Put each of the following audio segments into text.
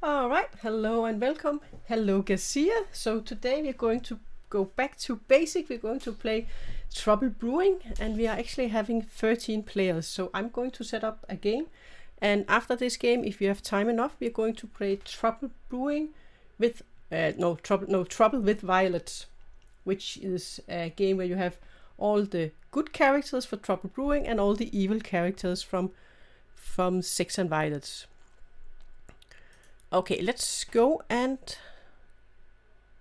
All right, hello and welcome. Hello, Garcia. So today we're going to go back to basic. We're going to play Trouble Brewing, and we are actually having 13 players. So I'm going to set up a game, and after this game, if you have time enough, we're going to play Trouble Brewing with Trouble with Violets, which is a game where you have all the good characters for Trouble Brewing and all the evil characters from Sex and Violets. Okay, let's go and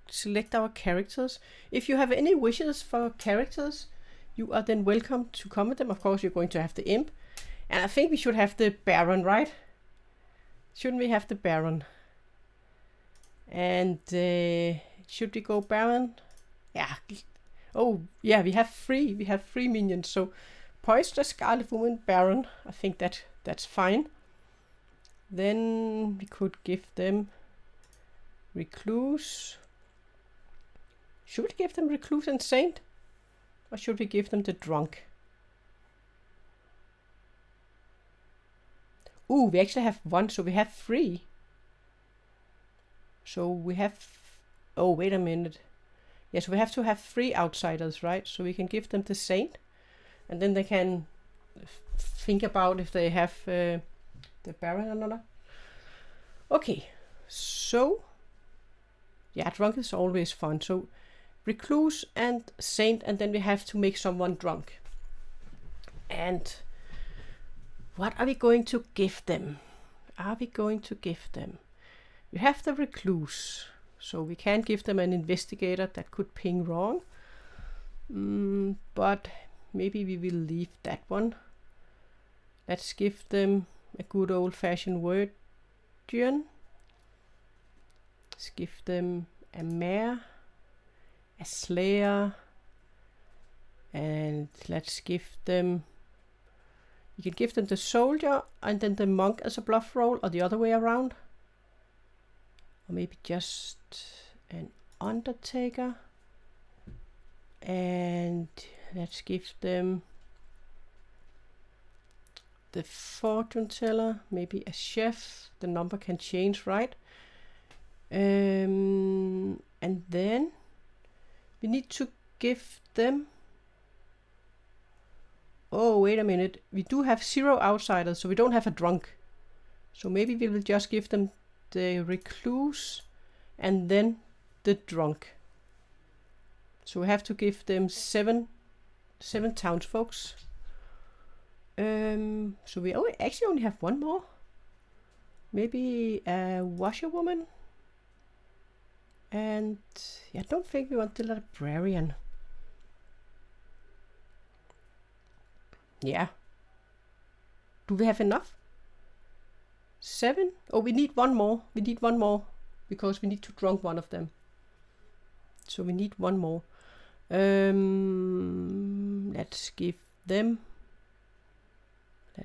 select our characters. If you have any wishes for characters, you are then welcome to comment them. Of course, you're going to have the imp. And I think we should have the Baron, right? Shouldn't we have the Baron? And should we go Baron? Yeah. Oh, yeah, we have three. We have 3 minions. So, Poised, Scarlet Woman, Baron. I think that's fine. Then we could give them Recluse. Should we give them Recluse and Saint? Or should we give them the Drunk? Ooh, we actually have 1, so we have 3. So we have... Oh, wait a minute. Yes, we have to have 3 outsiders, right? So we can give them the Saint. And then they can think about if they have... the Baron or not. Okay, so yeah, drunk is always fun. So Recluse and Saint, and then we have to make someone drunk. And what are we going to give them? We have the Recluse, so we can't give them an investigator. That could ping wrong. But maybe we will leave that one. Let's give them a good old-fashioned Wordian. Let's give them a Mare, a Slayer, and let's give them... You can give them the Soldier and then the Monk as a bluff roll, or the other way around. Or maybe just an Undertaker. And let's give them... the Fortune Teller, maybe a Chef. The number can change, right? And then we need to give them... Oh, wait a minute. We do have 0 outsiders, so we don't have a drunk. So maybe we will just give them the Recluse and then the drunk. So we have to give them 7 townsfolks. So we actually only have 1 more. Maybe a washerwoman. And yeah, I don't think we want the librarian. Yeah. Do we have enough? 7? Oh, we need 1 more. Because we need to drunk one of them. So we need 1 more. Let's give them... I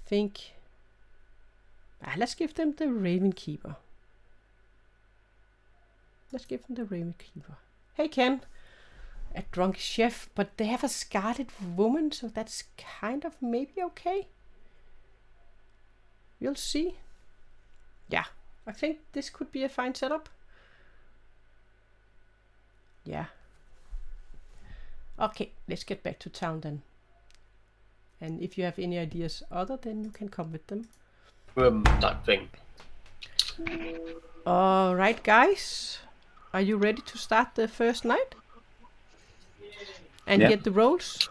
think... let's give them the Raven Keeper. Hey, Ken. A drunk chef, but they have a Scarlet Woman, so that's kind of maybe okay. We'll see. Yeah, I think this could be a fine setup. Yeah. Okay, let's get back to town then. And if you have any ideas other, then you can come with them. That thing. Alright, guys. Are you ready to start the first night? And get the rolls?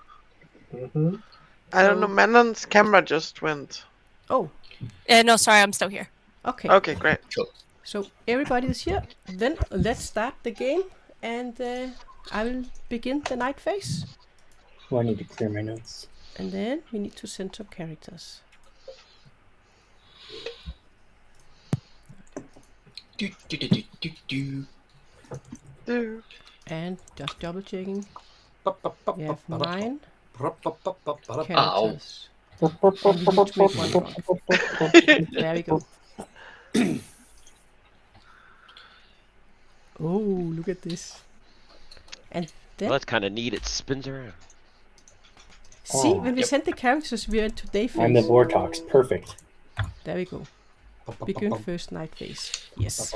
Mm-hmm. I don't know, Manon's camera just went. Oh. No, sorry, I'm still here. Okay. Okay, great. Cool. So everybody is here. Then let's start the game. And I will begin the night phase. Oh, I need to clear my notes. And then we need to send some characters. And just double checking. We have 9 characters. And we need to make 1 drunk. There we go. Oh, look at this. And then... Well, that's kind of neat. It spins around. See, Oh. when we send the characters, we are into day phase. I'm the Vortox. Perfect. There we go. Begin first night phase. Yes.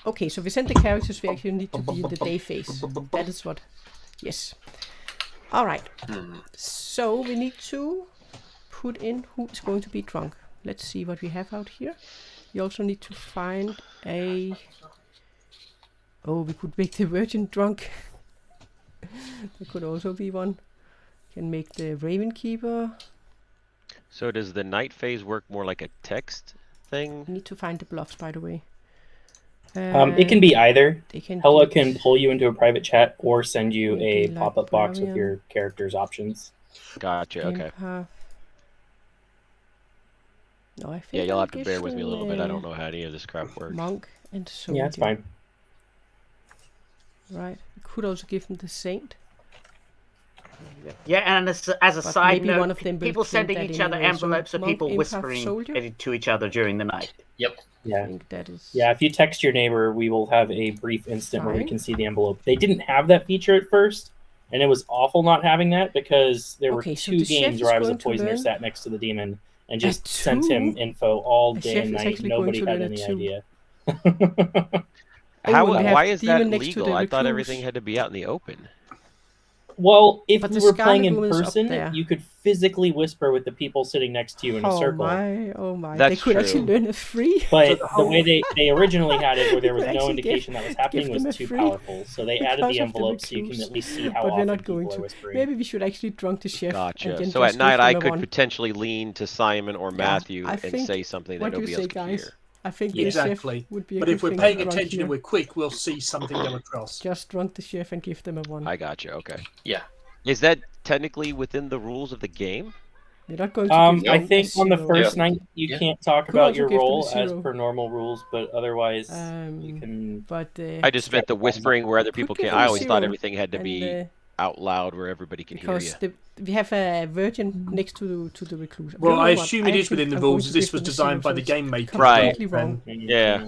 Okay, so we send the characters, we actually need to be in the day phase. That is what... Yes. Alright. So we need to put in who is going to be drunk. Let's see what we have out here. We also need to find a... Oh, we could make the virgin drunk. There could also be one. Can make the Raven Keeper. So does the night phase work more like a text thing? Need to find the bluffs, by the way. It can be either. Helle get can pull you into a private chat or send you maybe a like pop-up box with Barbarian. your character's options. Gotcha, okay. No, I think Yeah, you'll I'll have to give bear with me a little bit. I them, don't know how any of this crap works. Monk and soldier. Yeah, it's fine. Right. We could also give them the saint. Yeah, and as a But side maybe one note, of them will people print sending that each other anyway, so envelopes of monk, people empath, whispering soldier. it to each other during the night. Yep. Yeah. I think that is... Yeah, if you text your neighbor, we will have a brief instant where we Fine. can see the envelope. They didn't have that feature at first, and it was awful not having that because there Okay, were so two the chef games is where I was a going to poisoner learn- sat next to the demon and just At sent him 2? info all The day chef and is night. actually going Nobody to had learn any at 2. idea. Oh, and we have Why the is that demon next to legal? the I thought recluse. everything had to be out in the open. Well, if But we the were playing Scarlet in Woman's up person, there. you could physically whisper with the people sitting next to you in a circle. Oh my. They That's could actually true. learn it free. But the way they originally had it, where there You was could no actually indication that was give happening, them was a too free powerful. So they added because the of the envelope so you can recluse. at least see how But we're often not going people are to. whispering. Maybe we should actually drunk the chef. And Gotcha. then So at just night give I them a could one. potentially lean to Simon or Matthew I and think- say something What that do you nobody say, else can guys? hear. I think Yeah. the Exactly. chef would be a But good if we're thing paying to drunk attention here. and we're quick, we'll see something go across. Just drunk the chef and give them a 1. I gotcha, okay. Yeah. Is that technically within the rules of the game? We're not going to give I them think a on the 0. first Yeah. night you Yeah. can't talk Could about also your give them a role as 0. per normal rules, but otherwise you Um, can. But I just meant the whispering where other people give can. them I a always thought 0, everything had to and, be out loud where everybody can hear you. because we have a virgin next to the recluse. Well, You know I what? assume it is actually within the am going rules, to as this give was them a designed 0, by the so it's game maker. Right. completely wrong. Yeah.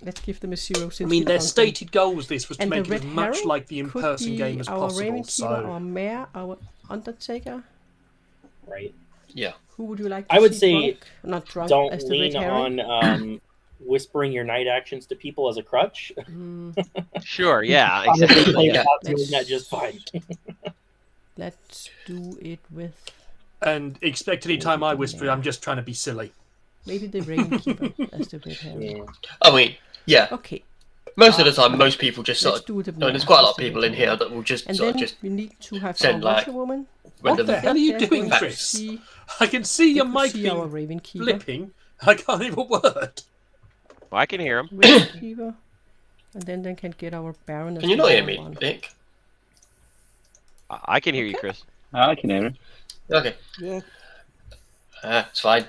Let's give them a 0 I since mean, we their drunk them. stated goal was this was to And the make it red as much herald like the could in-person be game as our Raven possible. Keeper, So our Mayor, our Undertaker. Right. Yeah. Who would you like to I would see say drunk? Not drunk, Don't as the lean red herring. on whispering your night actions to people as a crutch. Sure, yeah, Probably exactly. play Yeah. without doing that just fine. Let's do it with and expect any time I whisper, I'm just trying to be silly. maybe the Raven Keeper as the red herring. Yeah. I mean, yeah. Okay, Most of the time, most people just let's sort of. do the I mean, there's Mayor quite a lot as of the people red in here herring. that will just And sort then of just we need to have send, our like, washerwoman. What the random. hell are you They're doing, going to Chris? see- I can see your they could mic see our being Raven Keeper. flipping. I can't hear a word. Well, I can hear him. Raven Keeper. And then they can get our Baron as Can you the not hear other me, one. Nick? I can hear you, Chris. I can hear him. Okay. Yeah. It's fine.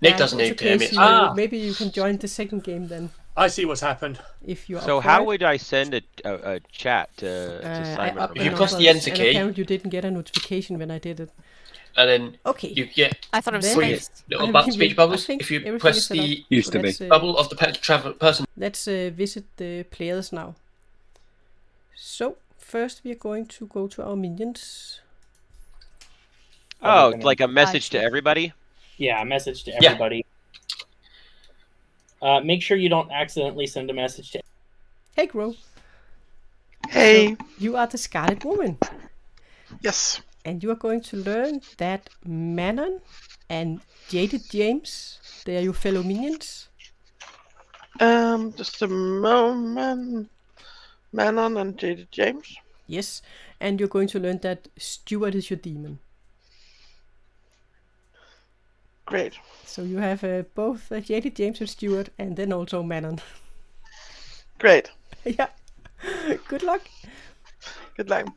Nick Yeah, doesn't it's need to hear me. It's okay, fine. so maybe you can join the second game then, I see what's happened. if you're So up for how it. would I send a chat to Simon? I or If you upped Matt? press the numbers, enter and key- apparently you didn't get a notification when I did it. And then Okay. you get I thought it was Then- space. little I speech think bubbles. If everything you is press set up. the Used to be. Let's, bubble of the person. Let's visit the players now. So first we are going to go to our minions. Oh, like a message to everybody? Yeah, a message to Yeah. everybody. Make sure you don't accidentally send a message to. Hey Gro, Hey. you are the Scarlet Woman, Yes. and you are going to learn that Manon and Jaded James, they are your fellow minions. Just a moment. Manon and Jaded James. Yes, and you're going to learn that Stuart is your demon. Great. So you have both Jaded James and Stuart, and then also Manon. Great. Yeah. Good luck. Good luck.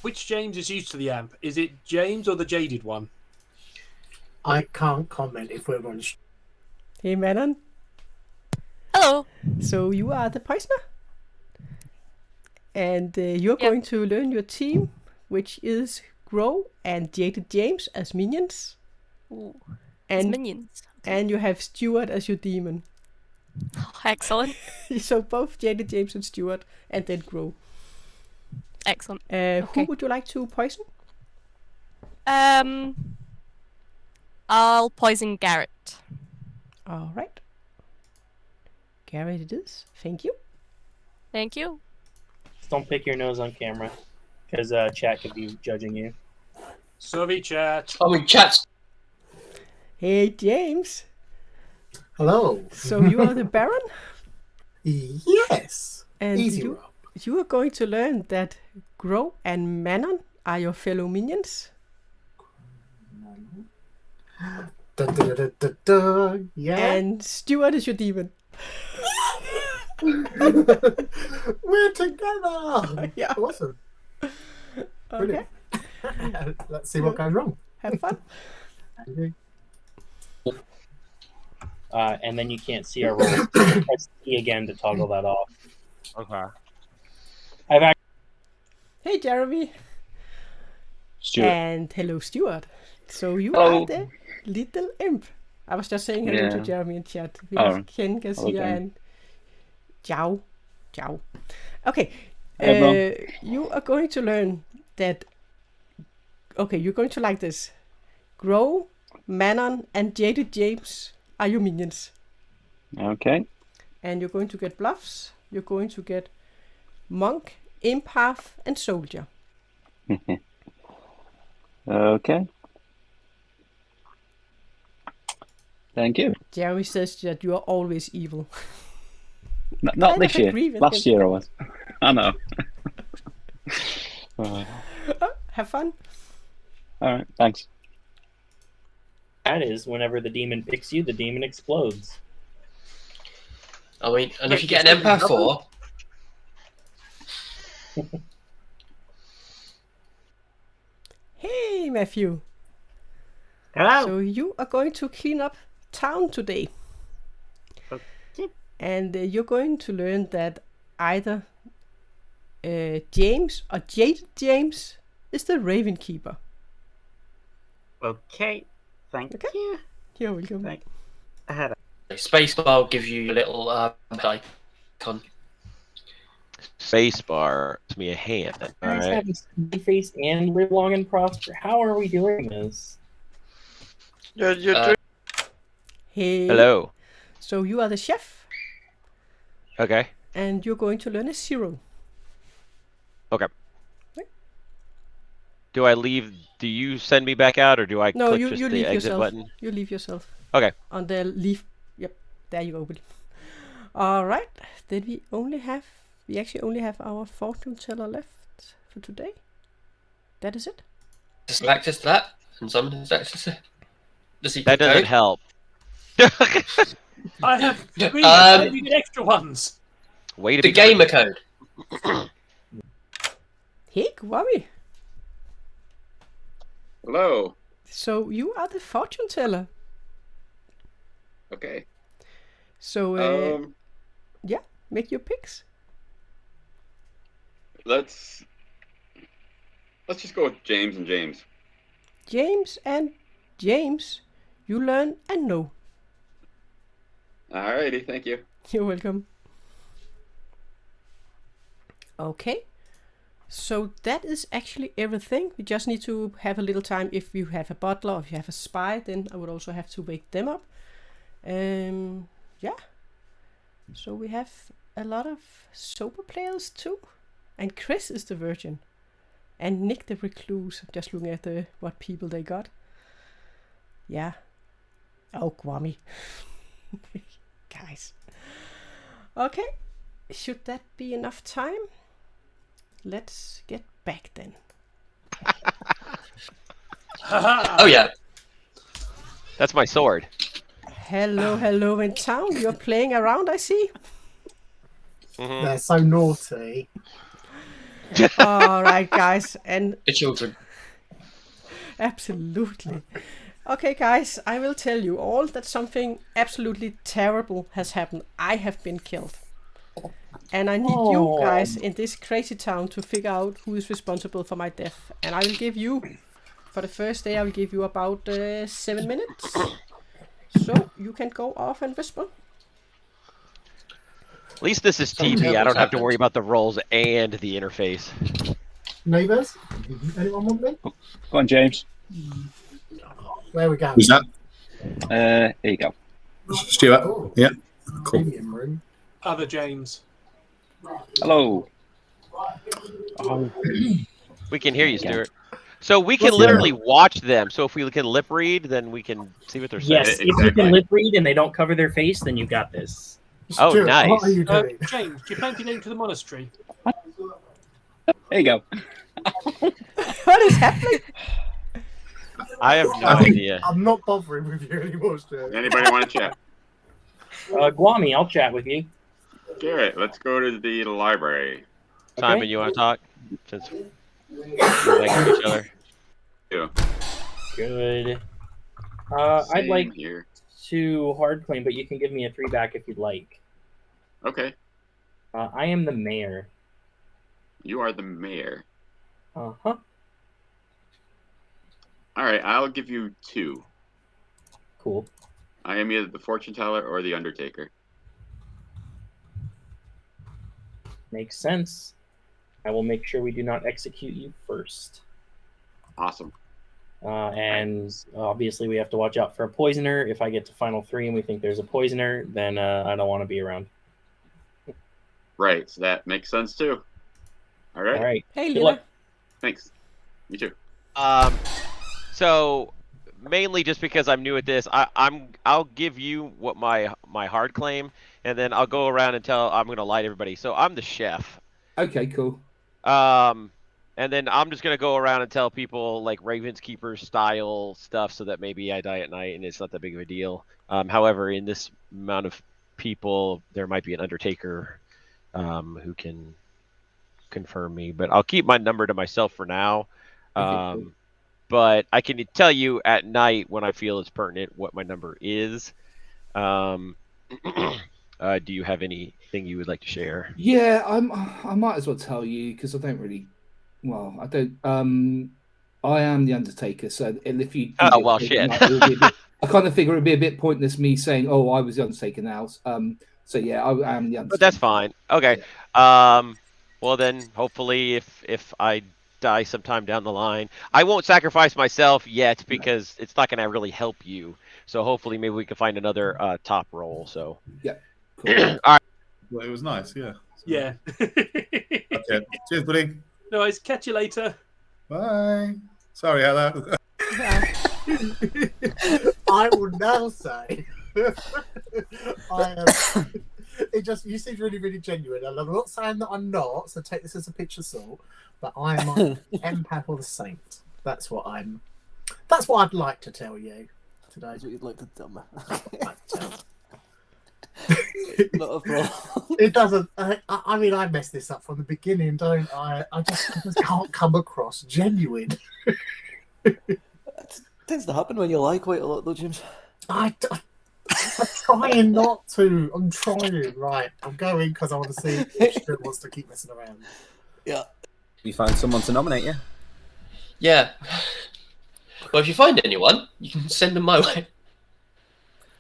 Which James is used to the amp? Is it James or the jaded one? I can't comment if we're on. Hey Manon. Hello. So you are the poisoner, and you're Yep. going to learn your team, which is Gro and Jaded James as minions, Ooh, it's and minions. and you have Stuart as your demon. Excellent. So both Jaded James and Stuart, and then Gro. Excellent. Who Okay. would you like to poison? I'll poison Garrett. All right. Garrett it is. Thank you. Thank you. Just don't pick your nose on camera, because chat could be judging you. Sorry, chat. Oh, we chat. Hey, James. Hello. So you are the Baron, Yes. and Easy, you Rob. you are going to learn that Grow and Manon are your fellow minions. Da, da, da, da, da. Yeah. And Stuart is your demon. We're together. Yeah. Awesome. Okay. Brilliant. Let's see what goes wrong. Have fun. Okay. And then you can't see our roll. Press E again to toggle that off. Okay. I've actually Hey, Jeremy. Stuart. And hello, Stuart. So you Hello. are the little imp. I was just saying hello to Yeah. Jeremy in chat. We Oh. have Ken, Garcia, Okay. and Ciao. Ciao. Okay. Hey, everyone. You are going to learn that. Okay, you're going to like this. Grow, Manon, and Jaded James are your minions. Okay. And you're going to get bluffs. You're going to get monk, imp half, and soldier. Okay. Thank you. Jeremy says that you are always evil. Not Kind this of year. agree with Last him. year I was. I know. Have fun. All right. Thanks. that is whenever the demon picks you, the demon explodes. I mean, and if you get an Empire 4, Hey, Matthew. Hello. So you are going to clean up town today. Okay. And you're going to learn that either James or Jade James is the Raven Keeper. Okay, thank Okay. you. You're welcome. Thank- I had a spacebar will give you your little icon. Spacebar gives me a hand. All Guys right. have a smiley face and live long and prosper. How are we doing this? You're Uh, Hey. Hello. So you are the chef, Okay. and you're going to learn a 0. Do I leave? Do you send me back out, or do I No, click you just you the leave exit yourself. button? You leave yourself. Okay. On the leave. Yep. There you go. Will. All right. Then we actually only have our fortune teller left for today. That is it. Just access to that, and someone has access to the secret That doesn't code. help. I have 3. Um, Maybe the extra ones. Way to The be gamer code. Hey, Gwami. Hello. So you are the fortune teller. Okay. So yeah, make your picks. Let's just go with James and James. James and James, you learn and know. Alrighty, thank you. You're welcome. Okay. So that is actually everything. We just need to have a little time. If you have a butler or if you have a spy, then I would also have to wake them up. Yeah. So we have a lot of sober players too. And Chris is the virgin. And Nick the recluse. Just looking at what people they got. Yeah. Oh, Gwami. Guys. Okay. Should that be enough time? Let's get back then. Oh yeah. That's my sword. Hello in town. You're playing around, I see. Mhm. They're so naughty. All right, guys, and The children. absolutely. Okay, guys, I will tell you all that something absolutely terrible has happened. I have been killed. And I need you guys in this crazy town to figure out who is responsible for my death. And I will give you, for the first day, I will give you about 7 minutes. So you can go off and whisper. At least this is Something TV. I don't terrible's have to happened. worry about the rolls and the interface. Neighbours? Anyone want me? Go on, James. Where we go? Who's that? Here you go. Stuart. Oh. Yeah. Cool. Medium room. Other James. Hello. Oh. We can hear you, Stuart. So we can literally watch them. So if we can lip read, then we can see what they're saying. Yes, if you can lip read and they don't cover their face, then you got this. Oh, Stuart, nice. What are you doing? James, do you plan to go to the monastery? There you go. What is happening? I have no idea. I'm not bothering with you anymore, Stuart. Anybody want to chat? Guami, I'll chat with you. Garrett, let's go to the library. Simon, you want to talk? Since we're like each other. Yeah. Good. I'd Same like here. to hard claim, but you can give me a 3 back if you'd like. Okay. I am the mayor. You are the mayor. Uh-huh. All right, I'll give you 2. Cool. I am either the fortune teller or the undertaker. Makes sense. I will make sure we do not execute you first. Awesome. And obviously we have to watch out for a poisoner. If I get to final 3 and we think there's a poisoner, then I don't want to be around. Right, so that makes sense too. All right. All right. Hey, Good Lila. luck. Thanks. You too. So mainly just because I'm new at this, I'll give you what my hard claim, and then I'll go around and I'm gonna lie to everybody. So I'm the chef. Okay, cool. And then I'm just gonna go around and tell people like Ravens Keeper style stuff, so that maybe I die at night and it's not that big of a deal. However, in this amount of people, there might be an Undertaker who can confirm me, but I'll keep my number to myself for now. Okay, cool. But I can tell you at night when I feel it's pertinent what my number is. Do you have anything you would like to share? Yeah, I might as well tell you because I don't really. Well, I don't. I am the Undertaker, so if you. Oh well, shit. I kind of figure it'd be a bit pointless me saying, "Oh, I was the Undertaker now." So yeah, I am the Undertaker. But that's fine. Okay. Yeah. Well then, hopefully, if I die sometime down the line, I won't sacrifice myself yet because it's not going to really help you. So hopefully, maybe we can find another top role. So. Yeah. Cool. All right. Well, it was nice, yeah. Yeah. Okay. Cheers, buddy. No worries. Catch you later. Bye. Sorry, Helle. I will now say, you seem really, really genuine, and I'm not saying that I'm not. So take this as a pinch of salt. But I am an empath or the saint. That's what I'd like to tell you today. That's what you'd like to tell me. Not a problem. It doesn't. I mean, I messed this up from the beginning, don't I? I just can't come across genuine. It tends to happen when you lie quite a lot, though, James. I'm trying not to. I'm trying. Right, I'm going because I want to see if Stuart wants to keep messing around. Yeah. You find someone to nominate you? Yeah. Well, if you find anyone, you can send them my way.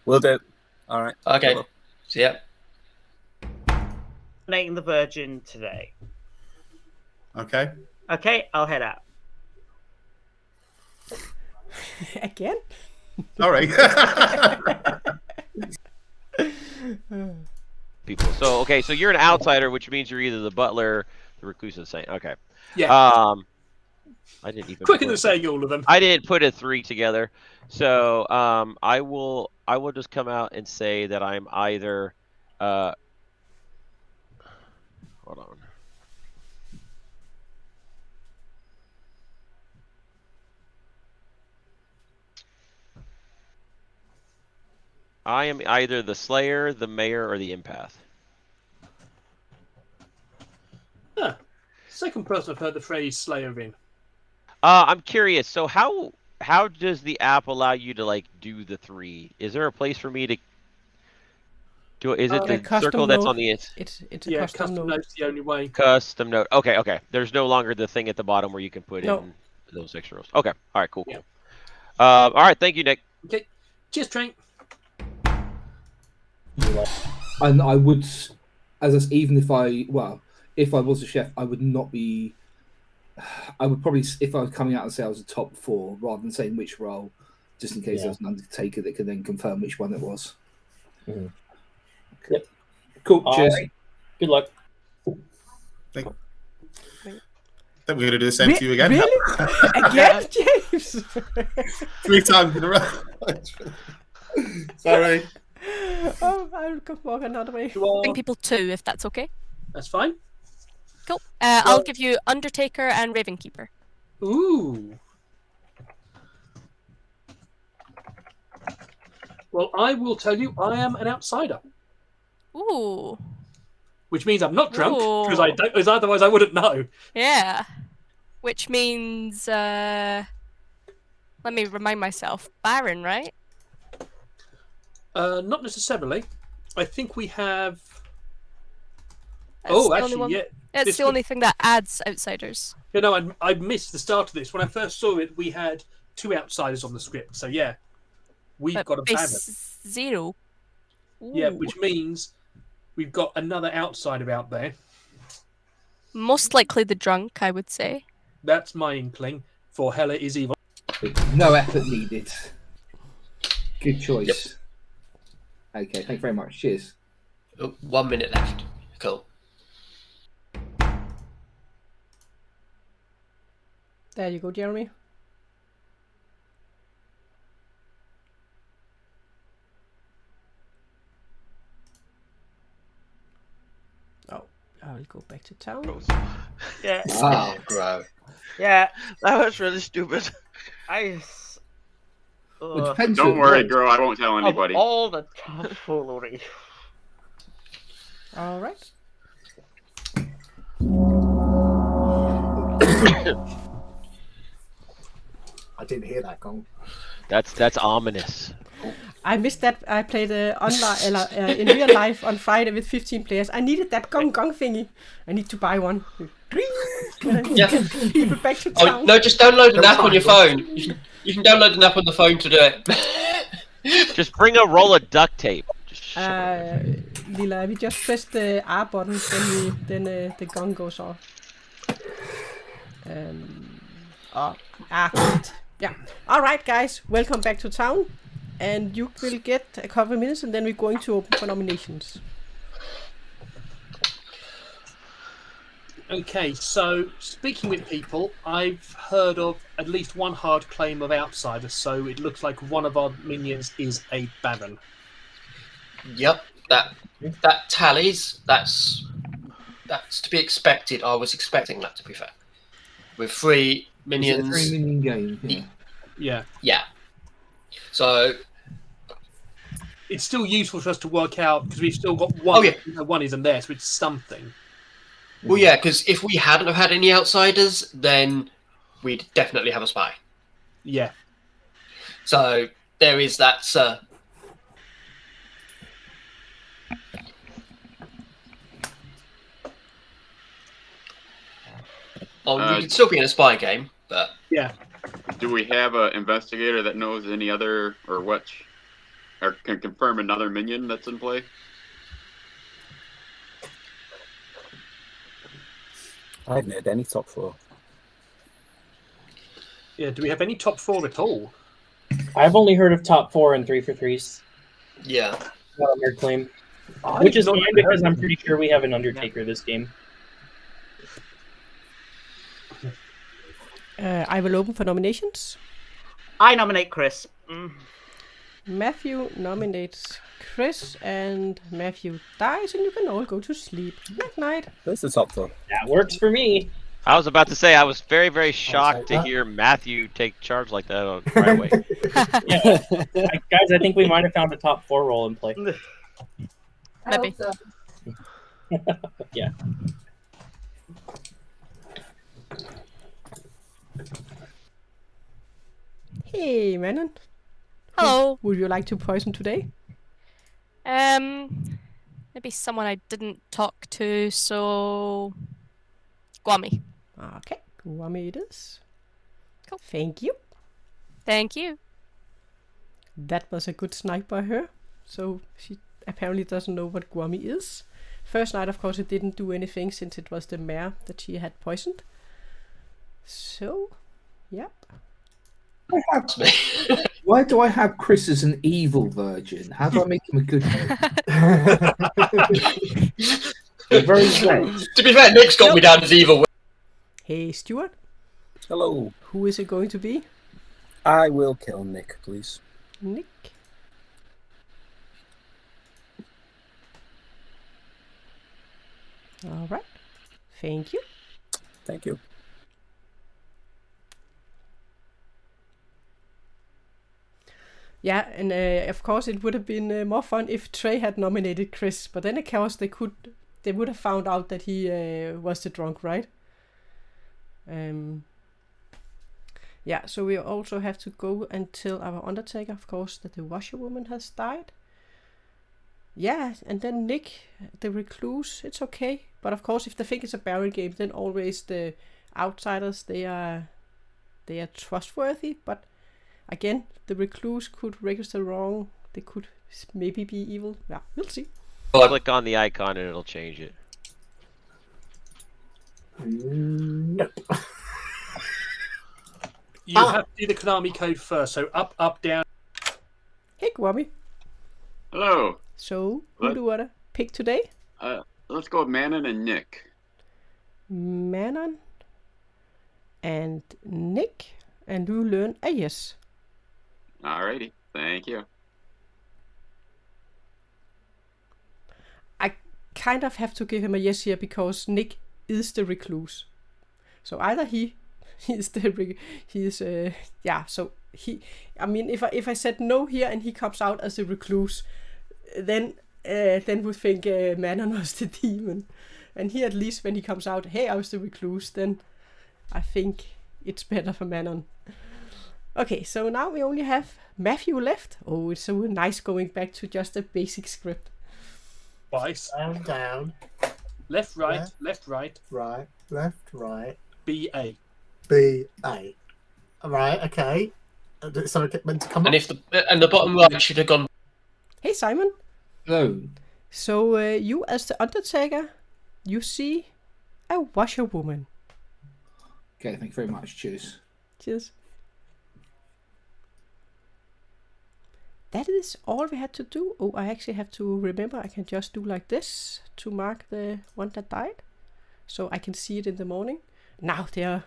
Will do. All right. Okay. Cool. So, yeah. Nominating the Virgin today. Okay. Okay, I'll head out. Again? Sorry. People. So okay, so you're an outsider, which means you're either the butler, the reclusive saint. Okay. Yeah. I didn't even. Quicker than saying all of them. I didn't put a 3 together, so I will just come out and say that I'm either. Hold on. I am either the Slayer, the Mayor, or the Empath. Huh. Second person I've heard the phrase Slayer in. I'm curious. So how does the app allow you to like do the 3? Is there a place for me to do? Is it the circle that's on the? It's a custom note. Note's the only way. Custom note. Okay. There's no longer the thing at the bottom where you can put in those extra rows. Okay. All right. Cool. Yeah. All right. Thank you, Nick. Okay. Cheers, Trent. And I would, even if I was a chef, I would not be I would probably, if I was coming out and say I was a top 4, rather than saying which role, just in case there was an Undertaker that could then confirm which one it was. Mm-hmm. Okay. Yep. Cool. Cheers. Right. Good luck. I think we're going to do the same to you again. Really? Again, James? 3 times in a row. Sorry. Oh, I'll go walk another way. Bring people 2, if that's okay. That's fine. Cool. I'll give you Undertaker and Ravenkeeper. Ooh. Well, I will tell you, I am an outsider. Ooh. Which means I'm not drunk, Ooh. because otherwise I wouldn't know. Yeah. Which means, let me remind myself, Baron, right? Not necessarily. I think we have. That's the actually, only one... yeah. It's the only thing that adds outsiders. You know, I missed the start of this. When I first saw it, we had 2 outsiders on the script. So yeah, we've got a Baron. 0. Yeah, Ooh. which means we've got another outsider out there. Most likely the drunk, I would say. That's my inkling. For Helle is evil. No effort needed. Good choice. Okay, thank you very much. Cheers. 1 minute left. Cool. There you go, Jeremy. Oh, I'll go back to town. Yeah. Oh, bro. Yeah. That was really stupid. Don't worry, girl. I won't tell anybody. Of all the tomfoolery. All right. I didn't hear that gong. That's ominous. I missed that. I played online in real life on Friday with 15 players. I needed that gong thingy. I need to buy one. Yeah. People back to town. Oh, no, just download an app on your phone. You can download an app on the phone to do it. Just bring a roll of duct tape. Lila, we just press the R button, then the gong goes off. Great. Yeah. All right, guys, welcome back to town, and you will get a couple of minutes, and then we're going to open for nominations. Okay, so speaking with people, I've heard of at least one hard claim of outsiders, so it looks like one of our minions is a Baron. Yep, that tallies. That's to be expected. I was expecting that, to be fair. With 3 minions. Is it a 3-minion game? Yeah. Yeah. So it's still useful for us to work out because we've still got one. Oh, yeah. One isn't there, so it's something. Well, yeah, because if we hadn't have had any outsiders, then we'd definitely have a spy. Yeah. So there is that. We'd still be in a spy game, but yeah. Do we have an investigator that knows any other or can confirm another minion that's in play? I haven't had any top 4. Yeah, do we have any top 4 at all? I've only heard of top 4 and 3 for 3s. Yeah. Not a hard claim. Which is fine because I'm pretty sure we have an Undertaker this game. I will open for nominations. I nominate Chris. Matthew nominates Chris, and Matthew dies, and you can all go to sleep. Good night. That's the top 4. That works for me. I was about to say I was very, very shocked to hear Matthew take charge like that right away. Yeah. Guys, I think we might have found a top 4 role in play. Maybe. Yeah. Hey, Manon. Hello. Would you like to poison today? Maybe someone I didn't talk to, so Guami. Okay, Guami it is. Cool. Thank you. Thank you. That was a good snipe by her. So she apparently doesn't know what Guami is. First night, of course, it didn't do anything since it was the mare that she had poisoned. So, yep. Why do I have Chris as an evil virgin? How do I make him a good virgin? I'm very vexed. To be fair, Nick's got me down as evil. Hey, Stuart. Hello. Who is it going to be? I will kill Nick, please. Nick. All right. Thank you. Thank you. Yeah, and of course it would have been more fun if Trey had nominated Chris, but then of course they would have found out that he was the drunk, right? Yeah, so we also have to go and tell our Undertaker, of course, that the washerwoman has died. Yeah, and then Nick, the recluse, it's okay. But of course, if they think it's a barrel game, then always the outsiders, they are trustworthy. But again, the recluse could register wrong. They could maybe be evil. Yeah, we'll see. Click on the icon and it'll change it. Nope. You have to do the Konami code first. So up, up, down. Hey, Kwame. Hello. So, who do you want to pick today? Let's go with Manon and Nick. Manon and Nick, and you learn a yes. Alrighty. Thank you. I kind of have to give him a yes here because Nick is the recluse. So either he is the so he. I mean, if I said no here and he comes out as a recluse, then we think Manon was the demon, and he at least when he comes out, hey, I was the recluse, then I think it's better for Manon. Okay, so now we only have Matthew left. Oh, it's so nice going back to just a basic script. Twice. Down. Left, right, left, right. Right, left, right. B-A. B-A. Alright, okay. So it meant to come And up. if the bottom right should have gone. Hey, Simon. Hello. So you as the Undertaker, you see a washerwoman. Okay, thank you very much. Cheers. Cheers. That is all we had to do. Oh, I actually have to remember I can just do like this to mark the one that died. So I can see it in the morning. Now their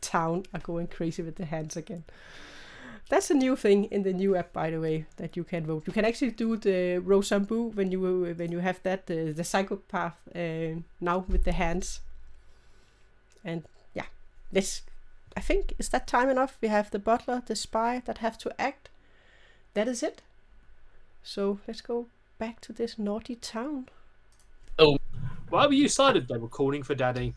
town are going crazy with their hands again. That's a new thing in the new app, by the way, that you can vote. You can actually do the Rosambu when you have that, the psychopath now with the hands. And yeah, this, I think, is that time enough? We have the butler, the spy that have to act. That is it. So let's go back to this naughty town. Oh. Why were you silent? They were calling for Daddy.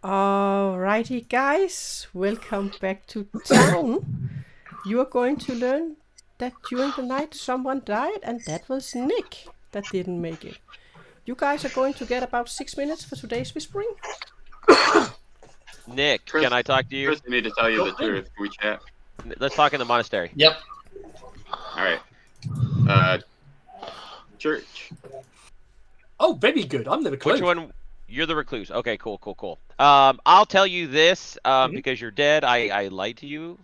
Alrighty, guys. Welcome back to town. You are going to learn that during the night someone died, and that was Nick that didn't make it. You guys are going to get about 6 minutes for today's whispering. Nick, Chris, can I talk to you? Chris, I need to tell you the truth. Can we chat? Let's talk in the monastery. Yep. Alright. Church. Oh, very good. I'm the recluse. Which one? You're the recluse. Okay, cool. I'll tell you this, because you're dead. I lied to you.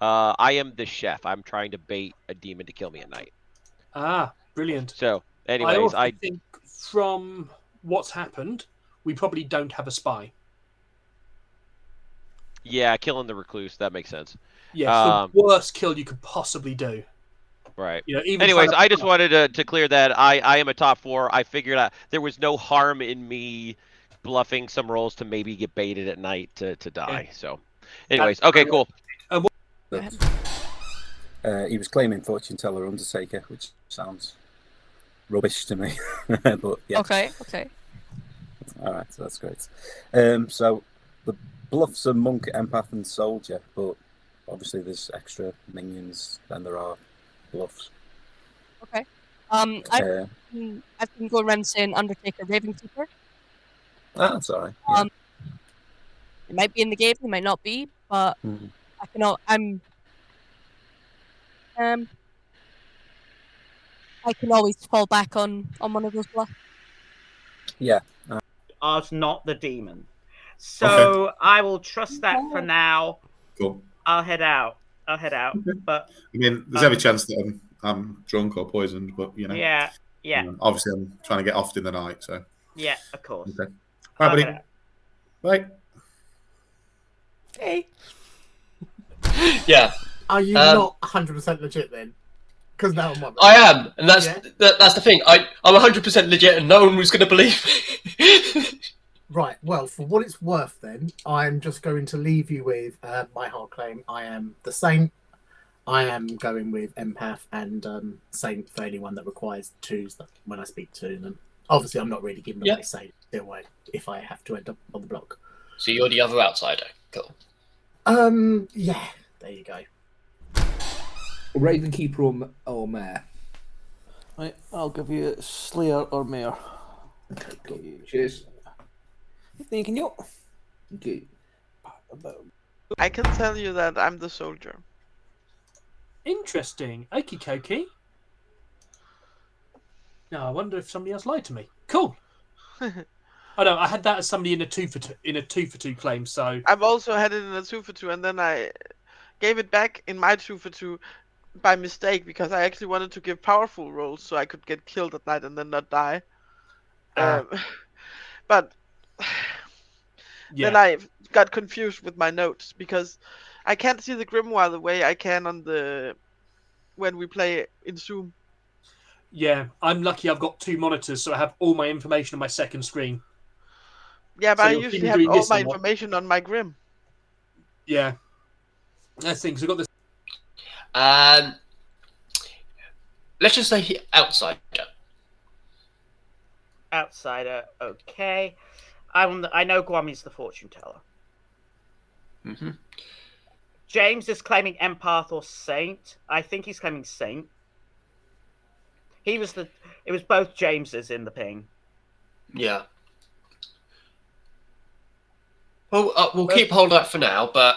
I am the chef. I'm trying to bait a demon to kill me at night. Ah, brilliant. So, anyways, I think from what's happened, we probably don't have a spy. Yeah, killing the recluse. That makes sense. Yeah, the worst kill you could possibly do. Right. You know, even anyways, I just wanted to clear that I am a top 4. I figured out there was no harm in me bluffing some rolls to maybe get baited at night to die. Yeah. So, anyways, okay, cool. He was claiming fortune teller Undertaker, which sounds rubbish to me. But yeah. Okay. All right, so that's great. So the bluffs are monk, empath, and soldier, but obviously there's extra minions than there are bluffs. Okay. I've been going around saying Undertaker, Raven Keeper. Ah, that's all right. Yeah. It might be in the game, it might not be, but I can. I can always fall back on one of those bluffs. Yeah. Are not the demon. So I will trust that for now. Cool. I'll head out. But I mean, there's every chance that I'm drunk or poisoned, but you know. yeah. Obviously, I'm trying to get off in the night, so. Yeah, of course. Okay. All right, buddy. Bye. Hey. Yeah. Are you not 100% legit then? Because now I'm wondering. I am, and that's the thing. I'm 100% legit, and no one was going to believe me. Right, well, for what it's worth then, I'm just going to leave you with my hard claim. I am the Saint. I am going with Empath and Saint for anyone that requires twos when I speak to them. Obviously, I'm not really giving away Saint if I have to end up on the block. So you're the other outsider. Cool. Yeah, there you go. Raven Keeper or Mare? Right, I'll give you Slayer or Mare. Okay, cool. Cheers. Thank you. Okay. I can tell you that I'm the soldier. Interesting. Okie dokie. Now I wonder if somebody else lied to me. Cool. Oh no, I had that as somebody in a 2-for-2 claim. So I've also had it in a 2-for-2, and then I gave it back in my 2-for-2 by mistake because I actually wanted to give powerful rolls so I could get killed at night and then not die. But then I got confused with my notes because I can't see the grimoire the way I can on when we play in Zoom. yeah, I'm lucky. I've got 2 monitors, so I have all my information on my second screen. Yeah, but So I you'll usually see me have doing all this my and what- information on my grim. Yeah, that's the thing. So I've got this. Let's just say outsider. Outsider, okay. I know Guami's the fortune teller. Mm-hmm. James is claiming Empath or Saint. I think he's claiming Saint. It was both Jameses in the ping. Yeah. Well, we'll keep hold of that for now, but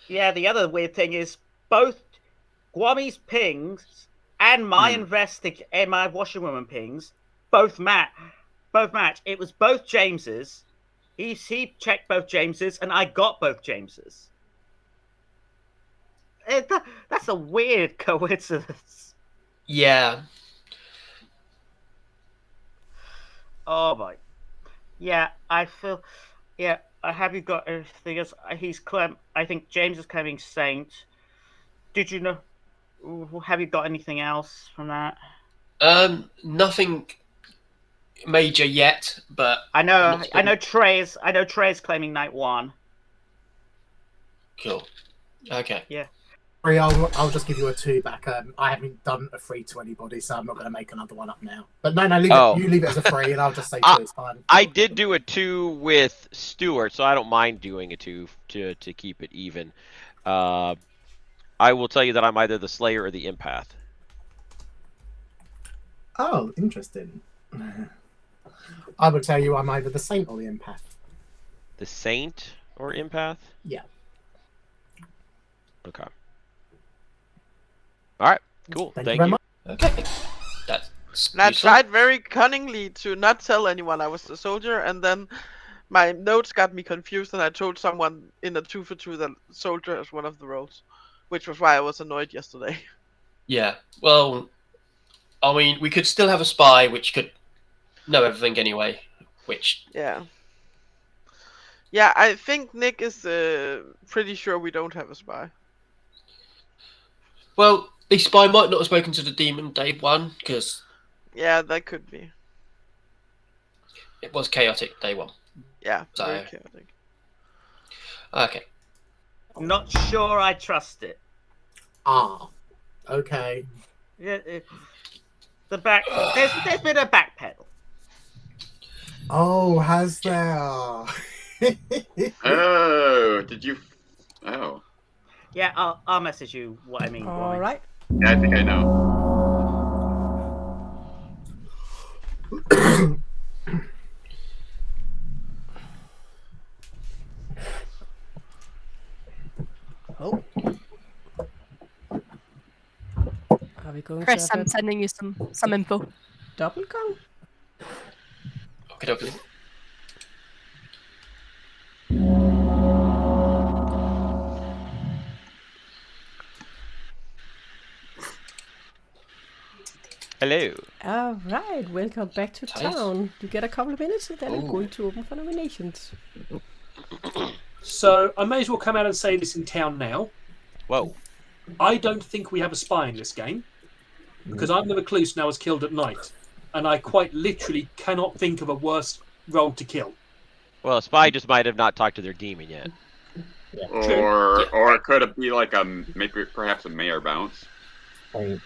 Yeah, the other weird thing is both Guami's pings and my my washerwoman pings both match. It was both Jameses. He checked both Jameses, and I got both Jameses. That's a weird coincidence. yeah. Oh my. Yeah, I feel. Yeah, have you got everything else? I think James is claiming Saint. Did you know? Have you got anything else from that? Nothing major yet, but I know Trey's claiming Night 1. Cool. Okay. Yeah. I'll just give you a 2 back. I haven't done a 3 to anybody, so I'm not going to make another one up now. But no, you leave it as a 3, and I'll just say 2 is fine. I did do a 2 with Stuart, so I don't mind doing a 2 to keep it even. I will tell you that I'm either the Slayer or the Empath. Oh, interesting. I would tell you I'm either the Saint or the Empath. The Saint or Empath? Yeah. Okay. All right. Cool. Thank Thank you very you. much. Okay. That's And I useful. tried very cunningly to not tell anyone I was the soldier, and then my notes got me confused, and I told someone in a 2-for-2 that soldier is one of the roles, which was why I was annoyed yesterday. Yeah. Well, I mean, we could still have a spy, which could know everything anyway. Which. Yeah. Yeah, I think Nick is pretty sure we don't have a spy. Well, the spy might not have spoken to the demon day 1 because Yeah, that could be. it was chaotic day 1. Yeah, So. very chaotic. Okay. I'm not sure I trust it. Ah, okay. Yeah, there's been a backpedal. Oh, has there? Oh, did you? Oh. Yeah, I'll message you what I mean. All right. Yeah, I think I know. Oh. Are we going Chris, to have I'm sending you some info. double count? Okay. Hello. All right, welcome back to town. You get a couple of minutes and then I'm going to open for nominations. So I may as well come out and say this in town now. Whoa. I don't think we have a spy in this game because I'm the recluse and I was killed at night, and I quite literally cannot think of a worse role to kill. Well, a spy just might have not talked to their demon yet. Yeah. Or could it be like maybe perhaps a mayor bounce? Right.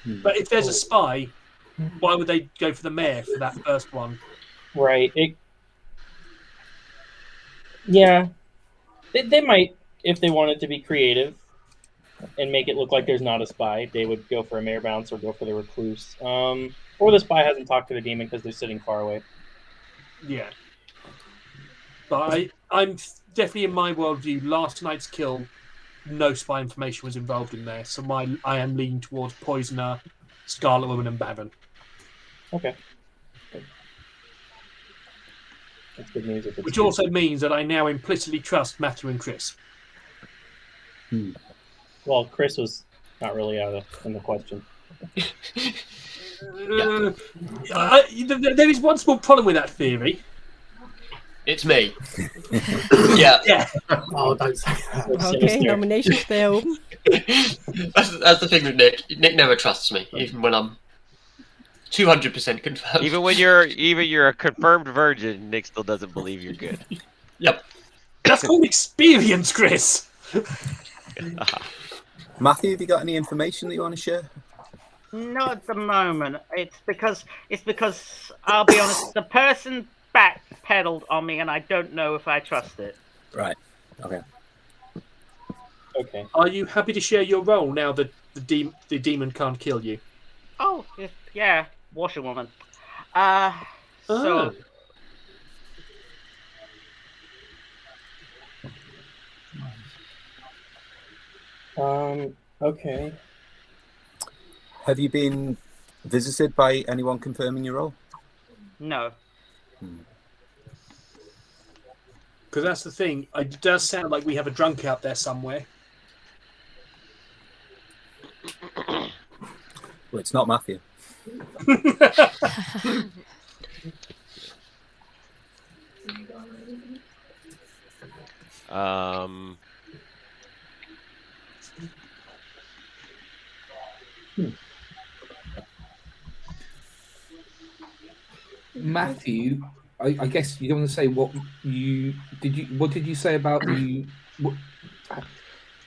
But if there's a spy, why would they go for the mayor for that first one? Right. Yeah. They might, if they wanted to be creative and make it look like there's not a spy, they would go for a mayor bounce or go for the recluse. Or the spy hasn't talked to the demon because they're sitting far away. Yeah. But I'm definitely in my worldview, last night's kill, no spy information was involved in there. So I am leaning towards Poisoner, Scarlet Woman, and Baron. Okay. That's good news. Which also means that I now implicitly trust Matthew and Chris. Well, Chris was not really in the question. There is one small problem with that theory. It's me. Yeah. Yeah. Oh, don't say that. Okay, nominations there open. That's the thing with Nick. Nick never trusts me, even when I'm 200% confirmed. Even when you're a confirmed virgin, Nick still doesn't believe you're good. Yep. That's called experience, Chris. Matthew, have you got any information that you want to share? Not at the moment. It's because I'll be honest, the person backpedaled on me, and I don't know if I trust it. Right. Okay. Okay. Are you happy to share your role now that the demon can't kill you? Oh, yeah, washerwoman. So. Okay. Have you been visited by anyone confirming your role? No. Because that's the thing. It does sound like we have a drunk out there somewhere. Well, it's not Matthew. Matthew, I guess you don't want to say what did you say about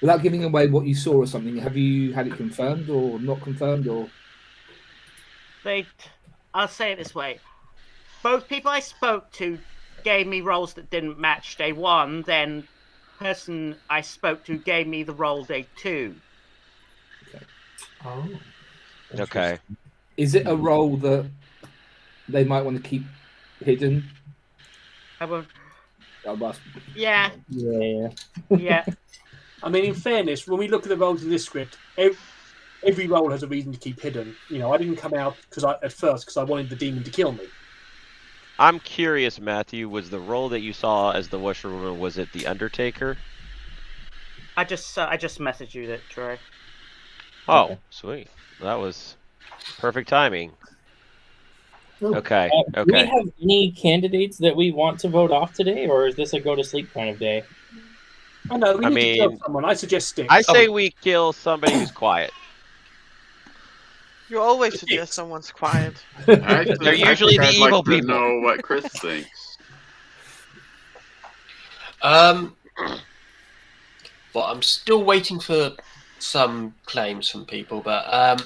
without giving away what you saw or something. Have you had it confirmed or not confirmed or? I'll say it this way: both people I spoke to gave me roles that didn't match day one. Then person I spoke to gave me the role day two. Okay. Oh. Okay. Is it a role that they might want to keep hidden? Yeah. Yeah. I mean, in fairness, when we look at the roles in this script, every role has a reason to keep hidden. You know, I didn't come out at first because I wanted the demon to kill me. I'm curious, Matthew, was the role that you saw as the washerwoman, was it the Undertaker? I just messaged you that, Troy. Oh, Okay. Sweet. That was perfect timing. Oh. Okay. Do we Okay. have any candidates that we want to vote off today, or is this a go to sleep kind of day? I know, we I need to kill mean, someone. I suggest Sticks. I say we kill somebody who's quiet. You always suggest someone's quiet. They're usually the evil like to people. know what Chris thinks. Well, I'm still waiting for some claims from people, but out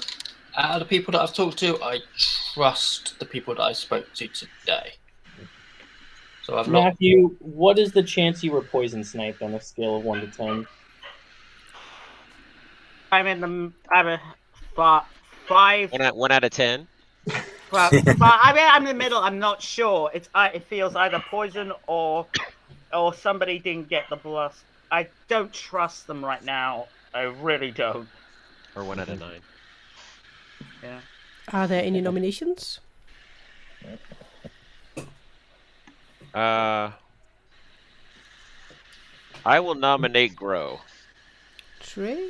of the people that I've talked to, I trust the people that I spoke to today. So I've not. Matthew, what is the chance you were poison sniped on a scale of 1 to 10? I'm a 5. 1 out of 10. Well, I'm in the middle. I'm not sure. It feels either poison or somebody didn't get the blast. I don't trust them right now. I really don't. Or 1 out of 9. Yeah. Are there any nominations? I will nominate Grow. Trey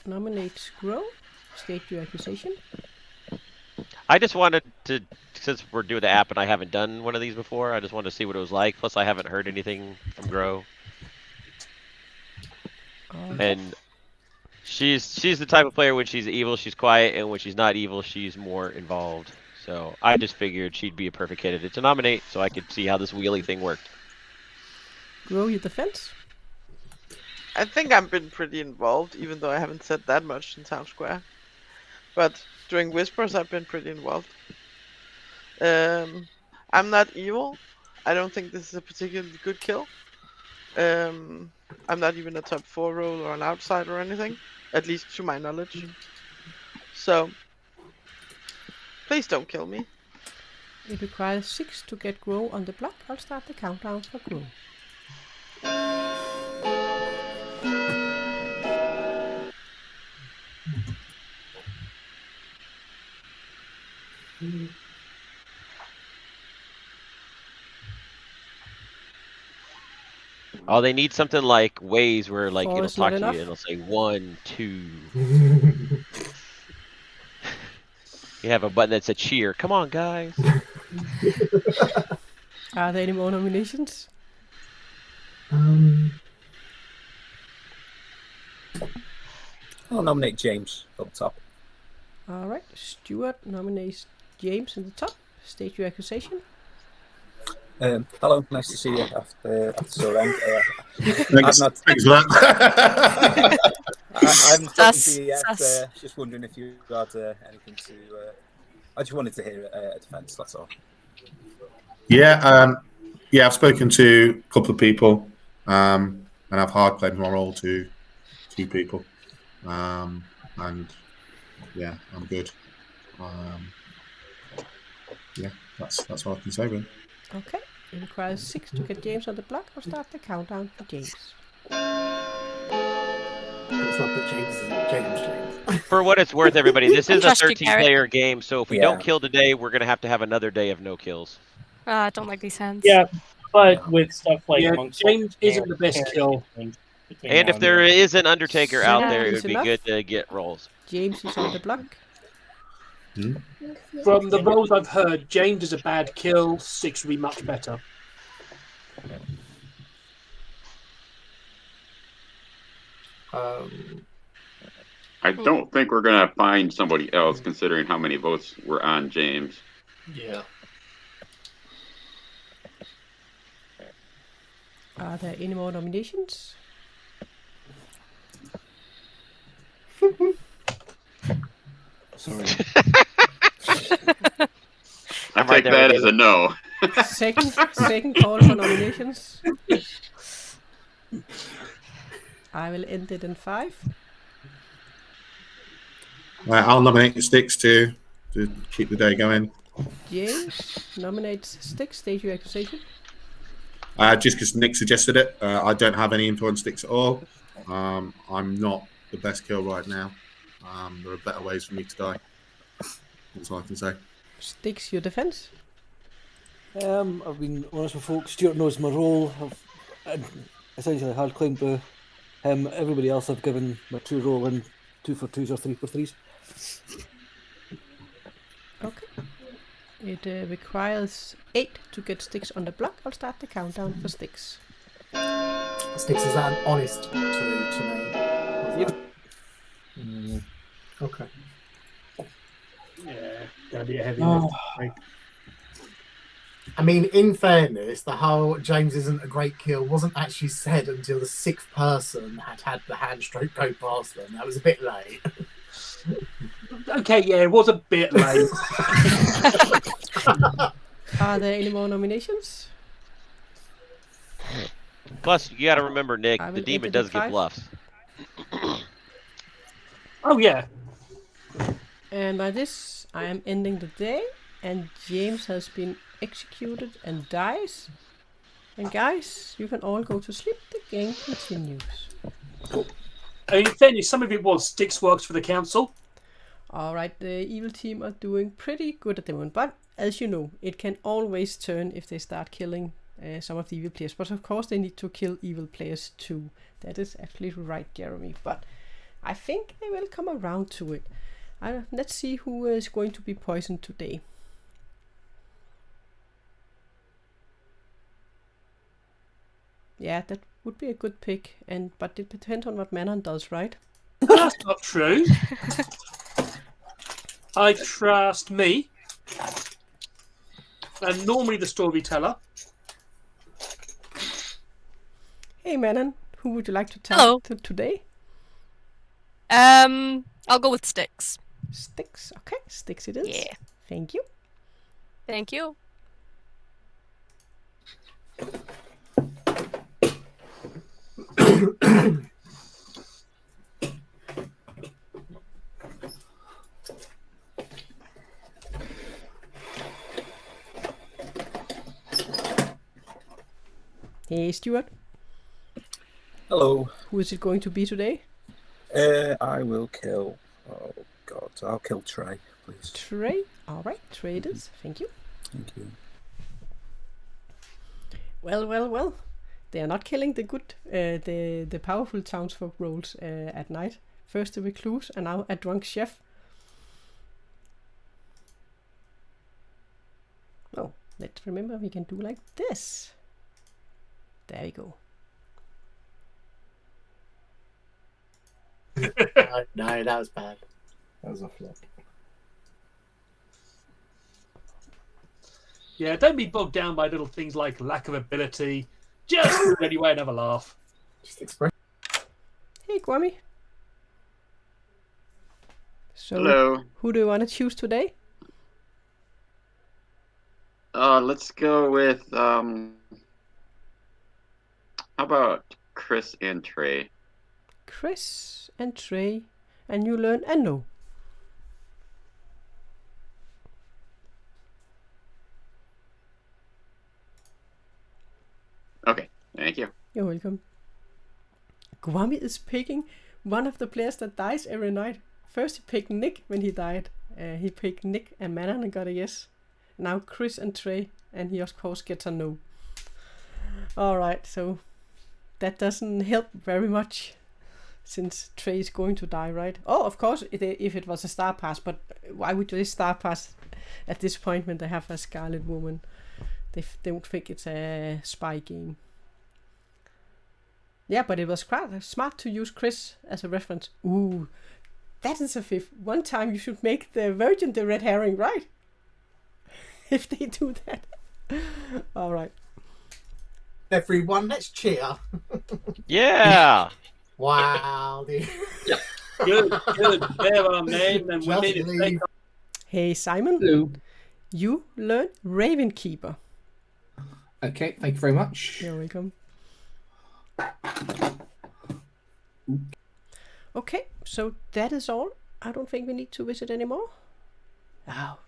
nominates Grow. State your accusation. I just wanted to, since we're doing the app and I haven't done one of these before, I just wanted to see what it was like. Plus, I haven't heard anything from Grow. And she's the type of player when she's evil, she's quiet, and when she's not evil, she's more involved. So I just figured she'd be a perfect candidate to nominate, so I could see how this wheelie thing worked. Grow your defense. I think I've been pretty involved, even though I haven't said that much in Town Square. But during Whispers, I've been pretty involved. I'm not evil. I don't think this is a particularly good kill. I'm not even a top 4 role or an outside or anything, at least to my knowledge. So, please don't kill me. It requires 6 to get Grow on the block. I'll start the countdown for Grow. Oh, they need something like Waze where like 4 it'll is not talk to enough. you and it'll say 1, 2. You have a button that says cheer. Come on, guys. Are there any more nominations? I'll nominate James up top. Alright, Stuart nominates James in the top. State your accusation. Hello, nice to see you after so long. Thanks for that. I haven't talked to you yet. Just wondering if you had anything to. I just wanted to hear a defence. That's all. Yeah, I've spoken to a couple of people, and I've hard played my role to 2 people, and yeah, I'm good. Yeah, that's all I can say, really. Okay, it requires 6 to get James on the block. I'll start the countdown for James. It's not that James is James. For what it's worth, everybody, this is a Trust you, 13-player game, so if we Yeah. don't kill today, we're going to have another day of no kills. I don't like these hands. Yeah, but with stuff like Yeah, Monk James isn't and the best Harry kill. between And now if there then. is an Undertaker out there, it Is would be enough? good to get rolls. James is on the block. From the roles I've heard, James is a bad kill. 6 would be much better. I don't think we're gonna find somebody else, considering how many votes were on James. Yeah. Are there any more nominations? Sorry. I right take there that with as you. a no. Second call for nominations. I will end it in 5. Right, I'll nominate Sticks to keep the day going. James nominates Sticks. State your accusation. Just because Nick suggested it, I don't have any info on Sticks at all. I'm not the best kill right now. There are better ways for me to die. That's all I can say. Sticks your defense. I've been honest with folks. Stuart knows my role. I've essentially hard claim to him. Everybody else I've given my true role in 2 for 2s or 3 for 3s. Okay. It requires 8 to get Sticks on the block. I'll start the countdown for Sticks. Sticks, is that an honest to me? Yep. Okay. Yeah, that'd be a heavy Oh. lift. I mean, in fairness, the whole James isn't a great kill wasn't actually said until the 6th person had the hand stroke go past them. That was a bit late. Okay, yeah, it was a bit late. Are there any more nominations? Plus, you got to remember, Nick, I the will demon enter the does get 5. bluffs. Oh, yeah. And by this, I am ending the day, and James has been executed and dies. And guys, you can all go to sleep. The game continues. In fairness, some of it was Sticks works for the council. Alright, the evil team are doing pretty good at the moment, but as you know, it can always turn if they start killing some of the evil players. But of course, they need to kill evil players too. That is absolutely right, Jeremy. But I think they will come around to it. Let's see who is going to be poisoned today. Yeah, that would be a good pick, but it depends on what Manon does, right? That's not true. I trust me, and normally the storyteller. Hey Manon, who would you like to tell today? I'll go with Sticks. Sticks, okay, Sticks it is. Yeah. Thank you. Thank you. Hey Stuart. Hello. Who is it going to be today? I will kill. Oh God, I'll kill Trey, please. Trey. All right, Trey it is. Thank you. Thank you. Well. They are not killing the good, the powerful townsfolk roles at night. First the recluse, and now a drunk chef. Oh, let's remember we can do like this. There we go. No, that was bad. That was a flop. Yeah, don't be bogged down by little things like lack of ability. Just do it anyway and have a laugh. Just express. Hey, Kwame. So, Hello. Who do you want to choose today? Let's go with how about Chris and Trey? Chris and Trey, and you learn and no. Okay, thank you. You're welcome. Kwame is picking one of the players that dies every night. First he picked Nick when he died. He picked Nick and Manon and got a yes. Now Chris and Trey, and he of course gets a no. Alright, so that doesn't help very much since Trey is going to die, right? Oh, of course, if it was a star pass, but why would they star pass at this point when they have a Scarlet Woman? They don't think it's a spy game. Yeah, but it was quite smart to use Chris as a reference. Ooh, that is a fifth. One time you should make the Virgin the red herring, right? If they do that. All right. Everyone, let's cheer. Yeah. Wow. Dude. Good. There are men and women. Hey, Simon. Hello. You learn Raven Keeper. Okay, thank you very much. You're welcome. Okay, so that is all. I don't think we need to visit anymore. Oh,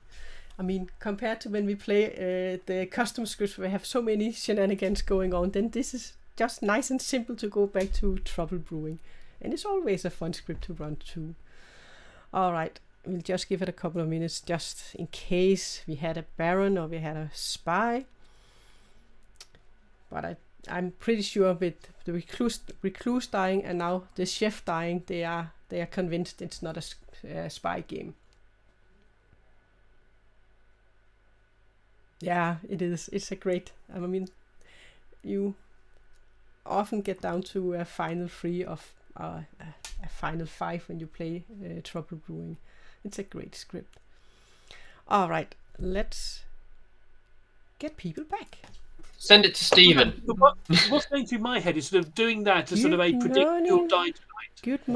I mean, compared to when we play the custom scripts, we have so many shenanigans going on, then this is just nice and simple to go back to Trouble Brewing. And it's always a fun script to run too. Alright, we'll just give it a couple of minutes just in case we had a Baron or we had a Spy. But I'm pretty sure with the recluse dying and now the chef dying, they are convinced it's not a spy game. Yeah, it is. It's a great. I mean, you often get down to a final 3 of a final 5 when you play Trouble Brewing. It's a great script. All right, let's get people back. Send it to Steven. What's going through my head is sort of doing that as sort of a predict you'll die tonight. Good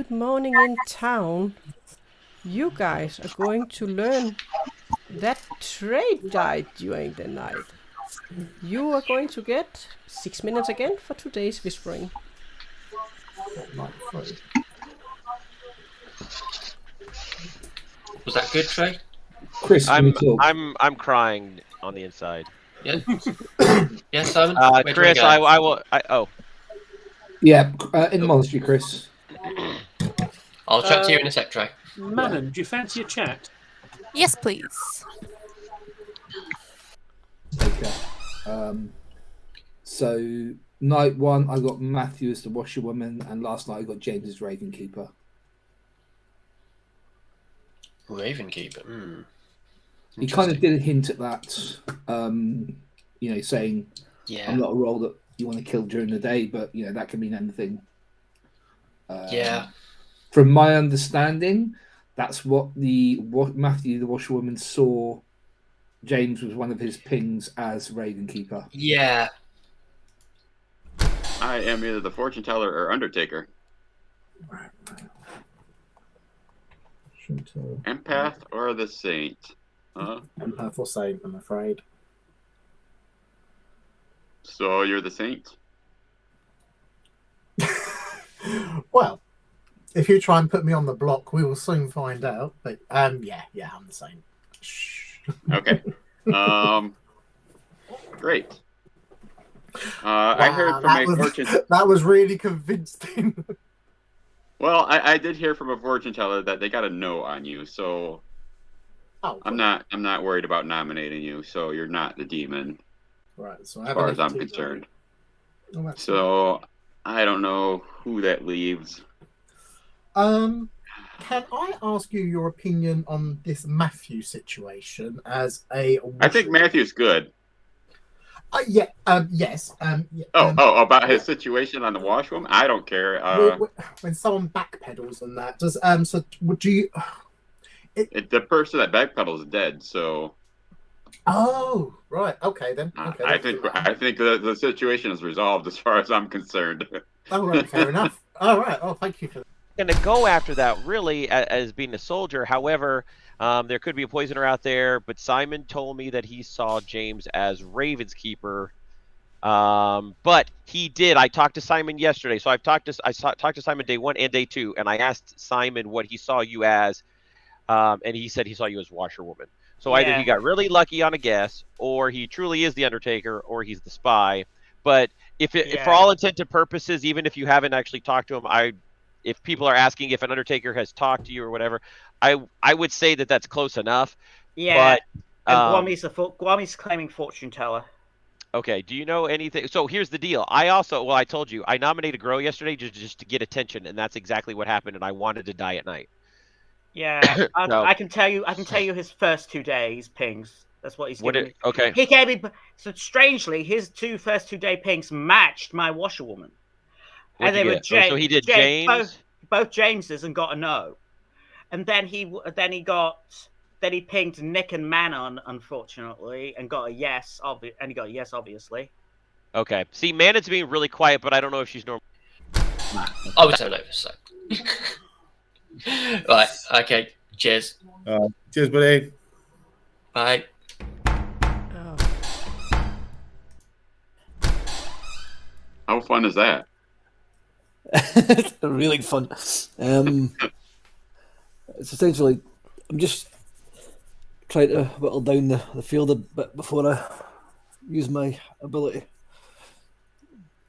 morning in town. You guys are going to learn that Trey died during the night. You are going to get 6 minutes again for today's whispering. Was that good, Trey? Chris, I'm crying on the inside. Yeah. Yes, Simon. Chris, I will. Oh. Yeah, in monastery, Chris. I'll chat to you in a sec, Trey. Manon, do you fancy a chat? Yes, please. Okay. So night 1, I got Matthew as the washerwoman, and last night I got James as Raven Keeper. Ravenkeeper. He kind of did hint at that, saying, Yeah. I'm not a role that you want to kill during the day, but, that can mean anything. Yeah. From my understanding, that's what Matthew the Washerwoman saw. James was one of his pings as Ravenkeeper. Yeah. I am either the fortune teller or undertaker. Empath or the saint? Empath or saint, I'm afraid. So you're the saint? Well, if you try and put me on the block, we will soon find out. But yeah, I'm the saint. Okay. Great. I heard from a fortune. That was really convincing. Well, I did hear from a fortune teller that they got a no on you, so I'm not worried about nominating you. So you're not the demon, right? So as far as I'm concerned. So I don't know who that leaves. Can I ask you your opinion on this Matthew situation as a? I think Matthew's good. Yeah. Yes. About his situation on the washroom? I don't care. When someone backpedals and that, does so would you? The person that backpedals is dead. So. Oh right. Okay then. Okay. I think the situation is resolved as far as I'm concerned. Oh right. Fair enough. All right. Oh, thank you for that. Going to go after that really as being a soldier. However, there could be a poisoner out there, but Simon told me that he saw James as Raven's keeper. But he did. I talked to Simon yesterday, so I talked to Simon day 1 and day 2, and I asked Simon what he saw you as, and he said he saw you as washerwoman. So either he got really lucky on a guess, or he truly is the Undertaker, or he's the spy. But if for all intent and purposes, even if you haven't actually talked to him, if people are asking if an Undertaker has talked to you or whatever, I would say that that's close enough. Yeah. But Guami's claiming fortune teller. Okay. Do you know anything? So here's the deal. I told you I nominated Grow yesterday just to get attention, and that's exactly what happened. And I wanted to die at night. Yeah, I can tell you his first 2 days pings. That's what he's giving me. Okay. He gave me. So strangely, his first 2 day pings matched my washerwoman. And they were so he did James. Both Jameses and got a no. And then he pinged Nick and Manon, unfortunately, and got a yes. And he got a yes, obviously. Okay. See, Manon's being really quiet, but I don't know if she's normal. I would turn over, so. Right, okay, cheers. Cheers, buddy. Bye. How fun is that? Really fun. It's essentially, I'm just trying to whittle down the field a bit before I use my ability.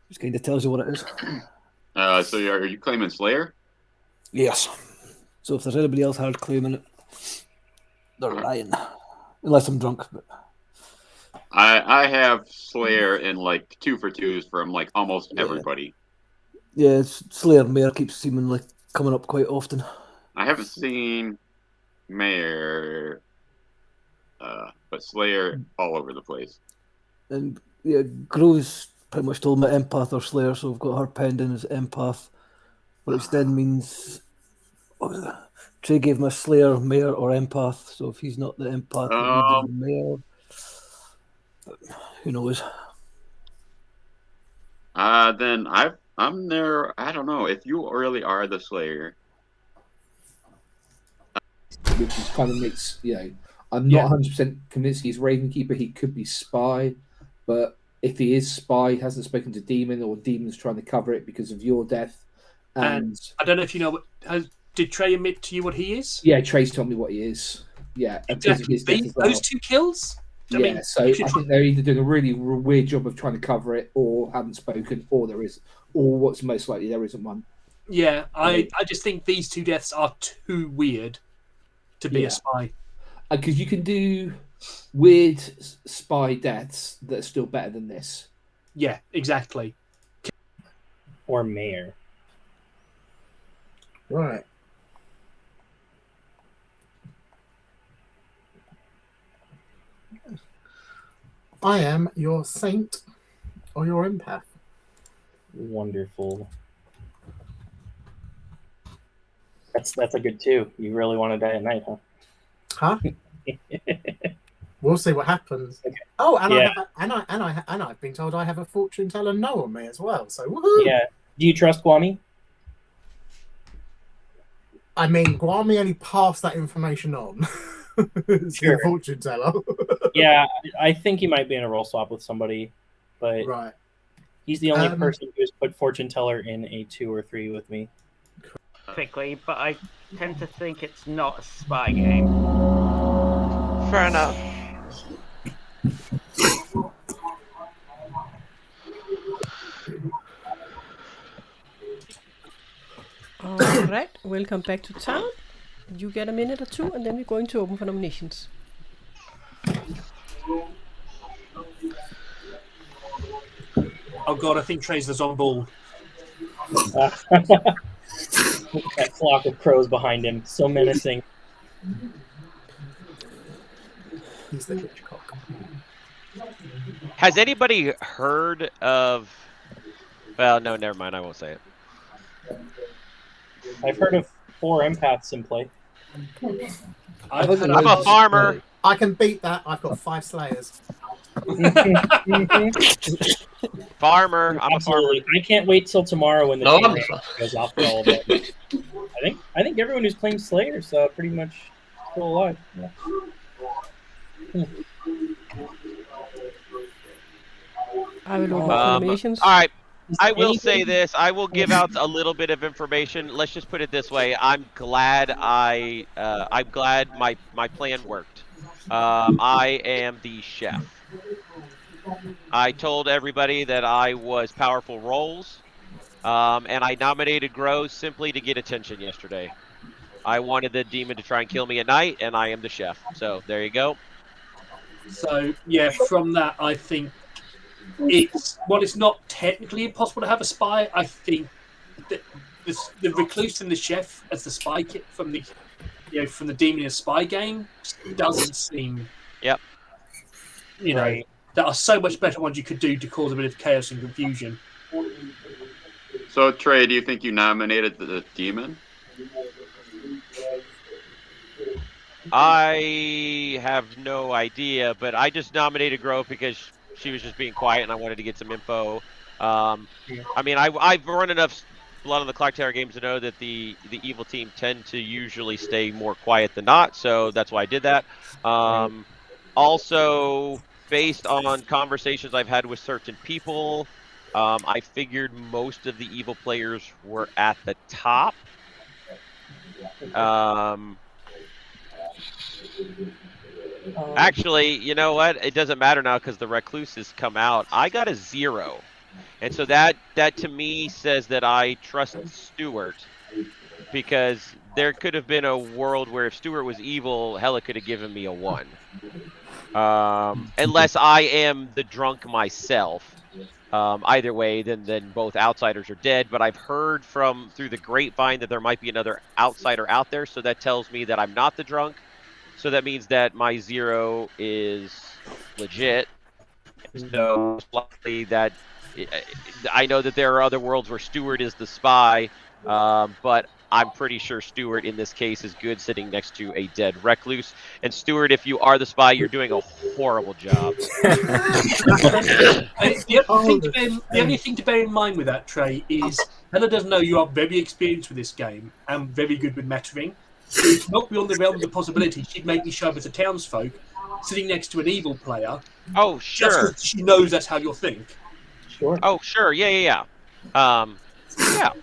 Just kind of tells you what it is. So are you claiming Slayer? Yes. So if there's anybody else hard claiming it, they're lying. Unless I'm drunk. But I have Slayer in like 2 for 2s from like almost everybody. Yeah, Slayer Mare keeps seemingly coming up quite often. I haven't seen Mayor, but Slayer all over the place. And yeah, Grow's pretty much told me Empath or Slayer, so I've got her pending as Empath, which then means Trey gave me Slayer, Mayor, or Empath. So if he's not the Empath, it means the Mayor. But who knows? Then I'm there. I don't know if you really are the Slayer. Which is kind of makes, I'm not 100% convinced he's Ravenkeeper. He could be Spy, but if he is Spy, hasn't spoken to Demon, or Demon's trying to cover it because of your death. And I don't know if you know, did Trey admit to you what he is? Yeah, Trey's told me what he is. Yeah, exactly. Those 2 kills? So I think they're either doing a really weird job of trying to cover it, or haven't spoken, or what's most likely there isn't one. Yeah, I just think these 2 deaths are too weird to be a spy. Because you can do weird spy deaths that are still better than this. Yeah, exactly. Or Mayor. Right. I am your saint or your empath. Wonderful. That's a good 2. You really want to die at night, huh? Huh? We'll see what happens. Okay. Oh, and Yeah. I've been told I have a fortune teller no on me as well. So woohoo! Yeah. Do you trust Gwami? I mean, Gwami only passed that information on. It's Sure. the fortune teller. Yeah, I think he might be in a role swap with somebody, but Right. he's the only person who's put fortune teller in a 2 or 3 with me. Quickly, but I tend to think it's not a spy game. Fair enough. Alright, welcome back to town. You get a minute or 2 and then we're going to open for nominations. Oh god, I think Tracer's on ball. That flock of crows behind him, so menacing. He's the Hitchcock. Has anybody heard of? Well, no, never mind. I won't say it. I've heard of 4 empaths in play. I'm a farmer. I can beat that. I've got 5 slayers. Farmer. I'm a farmer. I can't wait till tomorrow when the No, chain I'm- reaction goes off for all of it. I think everyone who's claimed Slayer's pretty much still alive. Yeah. I will open for nominations. All right. I will say this. I will give out a little bit of information. Let's just put it this way. I'm glad my plan worked. I am the chef. I told everybody that I was powerful roles, and I nominated Grows simply to get attention yesterday. I wanted the demon to try and kill me at night, and I am the chef. So there you go. So yeah, from that I think it's not technically impossible to have a spy. I think that the recluse and the chef as the spy kit from the demon and spy game doesn't seem. Yep. Right. There are so much better ones you could do to cause a bit of chaos and confusion. So Trey, do you think you nominated the demon? I have no idea, but I just nominated Grove because she was just being quiet and I wanted to get some info. I mean, I've run a lot of the Clocktower games to know that the evil team tend to usually stay more quiet than not, so that's why I did that. Also, based on conversations I've had with certain people, I figured most of the evil players were at the top. Actually, you know what? It doesn't matter now because the recluse has come out. I got a 0. And so that to me says that I trust Stuart, because there could have been a world where if Stuart was evil, Helle could have given me a 1. Unless I am the drunk myself. Either way, then both outsiders are dead. But I've heard through the grapevine that there might be another outsider out there, so that tells me that I'm not the drunk. So that means that my 0 is legit. So likely that I know that there are other worlds where Stuart is the spy, but I'm pretty sure Stuart in this case is good sitting next to a dead recluse. And Stuart, if you are the spy, you're doing a horrible job. The only thing to bear in mind with that, Trey, is Helle does know you are very experienced with this game and very good with metaing. It's not beyond the realm of the possibility she'd make me show up as a townsfolk sitting next to an evil player. Oh, sure. Just 'cause she knows that's how you'll think. Sure. Oh, sure. Yeah. Yeah.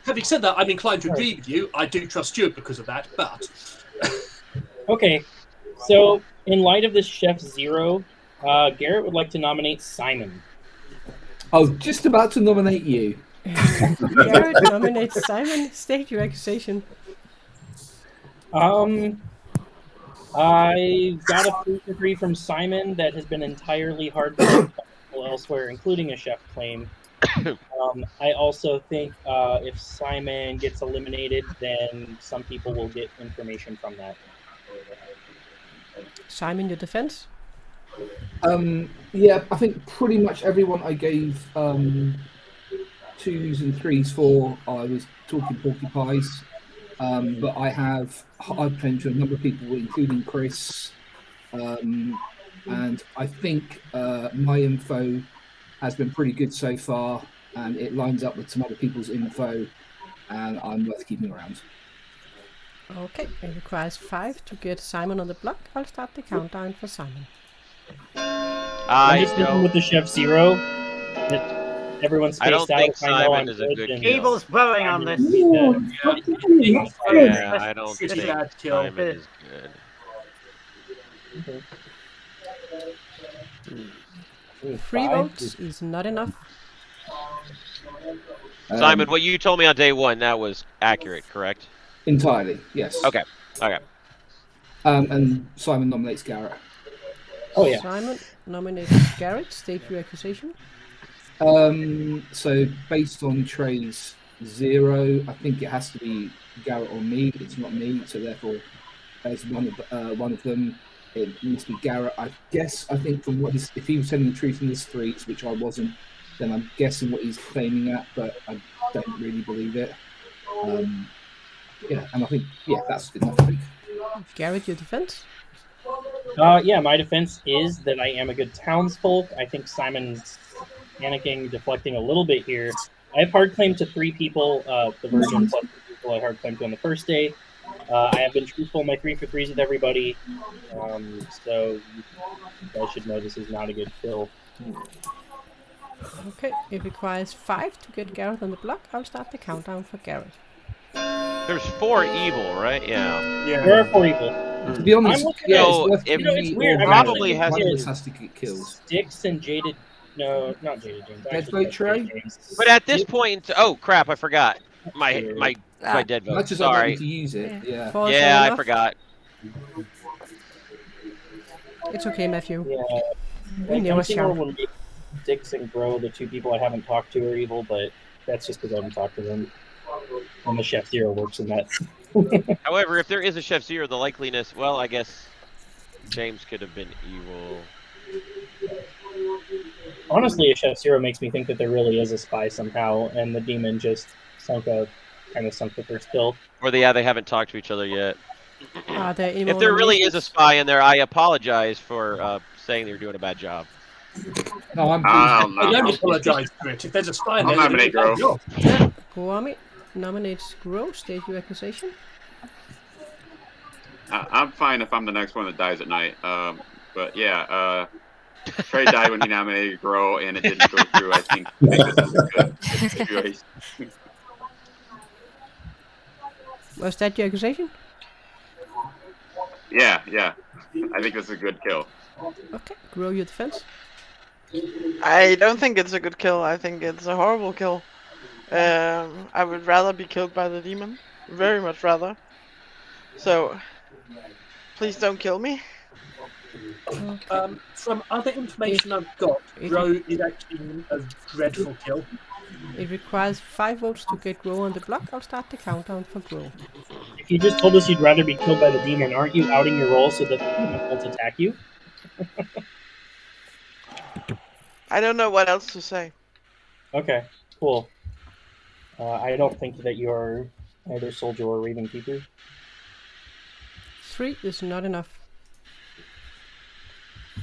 Having said that, I'm inclined to agree with you. I do trust Stuart because of that, but... Okay, so in light of this chef 0, Garrett would like to nominate Simon. I was just about to nominate you. Garrett nominates Simon. State your accusation. I got a 3 from Simon that has been entirely hard to elsewhere, including a chef claim. I also think if Simon gets eliminated, then some people will get information from that. Simon, your defense? Yeah, I think pretty much everyone I gave 2s and 3s for, I was talking porcupines. But I have hard claim to a number of people, including Chris. And I think my info has been pretty good so far, and it lines up with some other people's info, and I'm worth keeping around. Okay, it requires 5 to get Simon on the block. I'll start the countdown for Simon. I'm just thinking with the Chef Zero that everyone's spaced I don't out. think I know Simon I'm is a good kill. Evil's voting on this. Yeah, I don't think Simon is good. 3 votes is not enough. Simon, what you told me on day 1, that was accurate, correct? Entirely, yes. Okay. And Simon nominates Garrett. Oh yeah. Simon nominates Garrett. State your accusation. So based on Trey's 0, I think it has to be Garrett or me. It's not me, so therefore, as one of them, it must be Garrett. I think from what if he was telling the truth in his 3s, which I wasn't, then I'm guessing what he's claiming at, but I don't really believe it. Yeah, and I think that's enough. I think. Garrett, your defense. Yeah, my defense is that I am a good townsfolk. I think Simon's panicking, deflecting a little bit here. I have hard claim to 3 people, the Virgin plus 3 people I hard claim to on the first day. I have been truthful in my 3 for 3s with everybody. So you guys should know this is not a good kill. Okay, it requires 5 to get Garrett on the block. I'll start the countdown for Garrett. There's 4 evil, right? Yeah. There are 4 evil. To be honest, it's weird. Probably has to get killed. Styx and Jaded. No, not Jaded James. Dead vote, Trey? But at this point, oh crap, I forgot my dead vote. Much as Sorry. I'd like to use it, yeah. Yeah, I forgot. It's okay, Matthew. Yeah. We never shall. When Styx and Grow, the 2 people I haven't talked to, are evil, but that's just because I haven't talked to them. And the Chef Zero works in that. However, if there is a Chef Zero, the likeliness, well, I guess James could have been evil. Honestly, a Chef Zero makes me think that there really is a spy somehow, and the demon just sunk the first kill. Or they haven't talked to each other yet. Are there any If there really is a spy in there, I apologize for saying they were doing a bad job. No, I don't apologize for it. If there's a spy in there, nominate Grow. Guami nominates Grow. State your accusation. I'm fine if I'm the next one that dies at night. But yeah, Trey died when he nominated Grow, and it didn't go through. I think this is a good choice. Was that your accusation? Yeah. I think this is a good kill. Okay, Grow your defense. I don't think it's a good kill. I think it's a horrible kill. I would rather be killed by the demon. Very much rather. So, please don't kill me. From other information I've got, Grow is actually a dreadful kill. It requires 5 votes to get Grow on the block. I'll start the countdown for Grow. If you just told us you'd rather be killed by the demon, aren't you outing your role so that the demon won't attack you? I don't know what else to say. Okay, cool. I don't think that you're either soldier or raven keeper. 3 is not enough.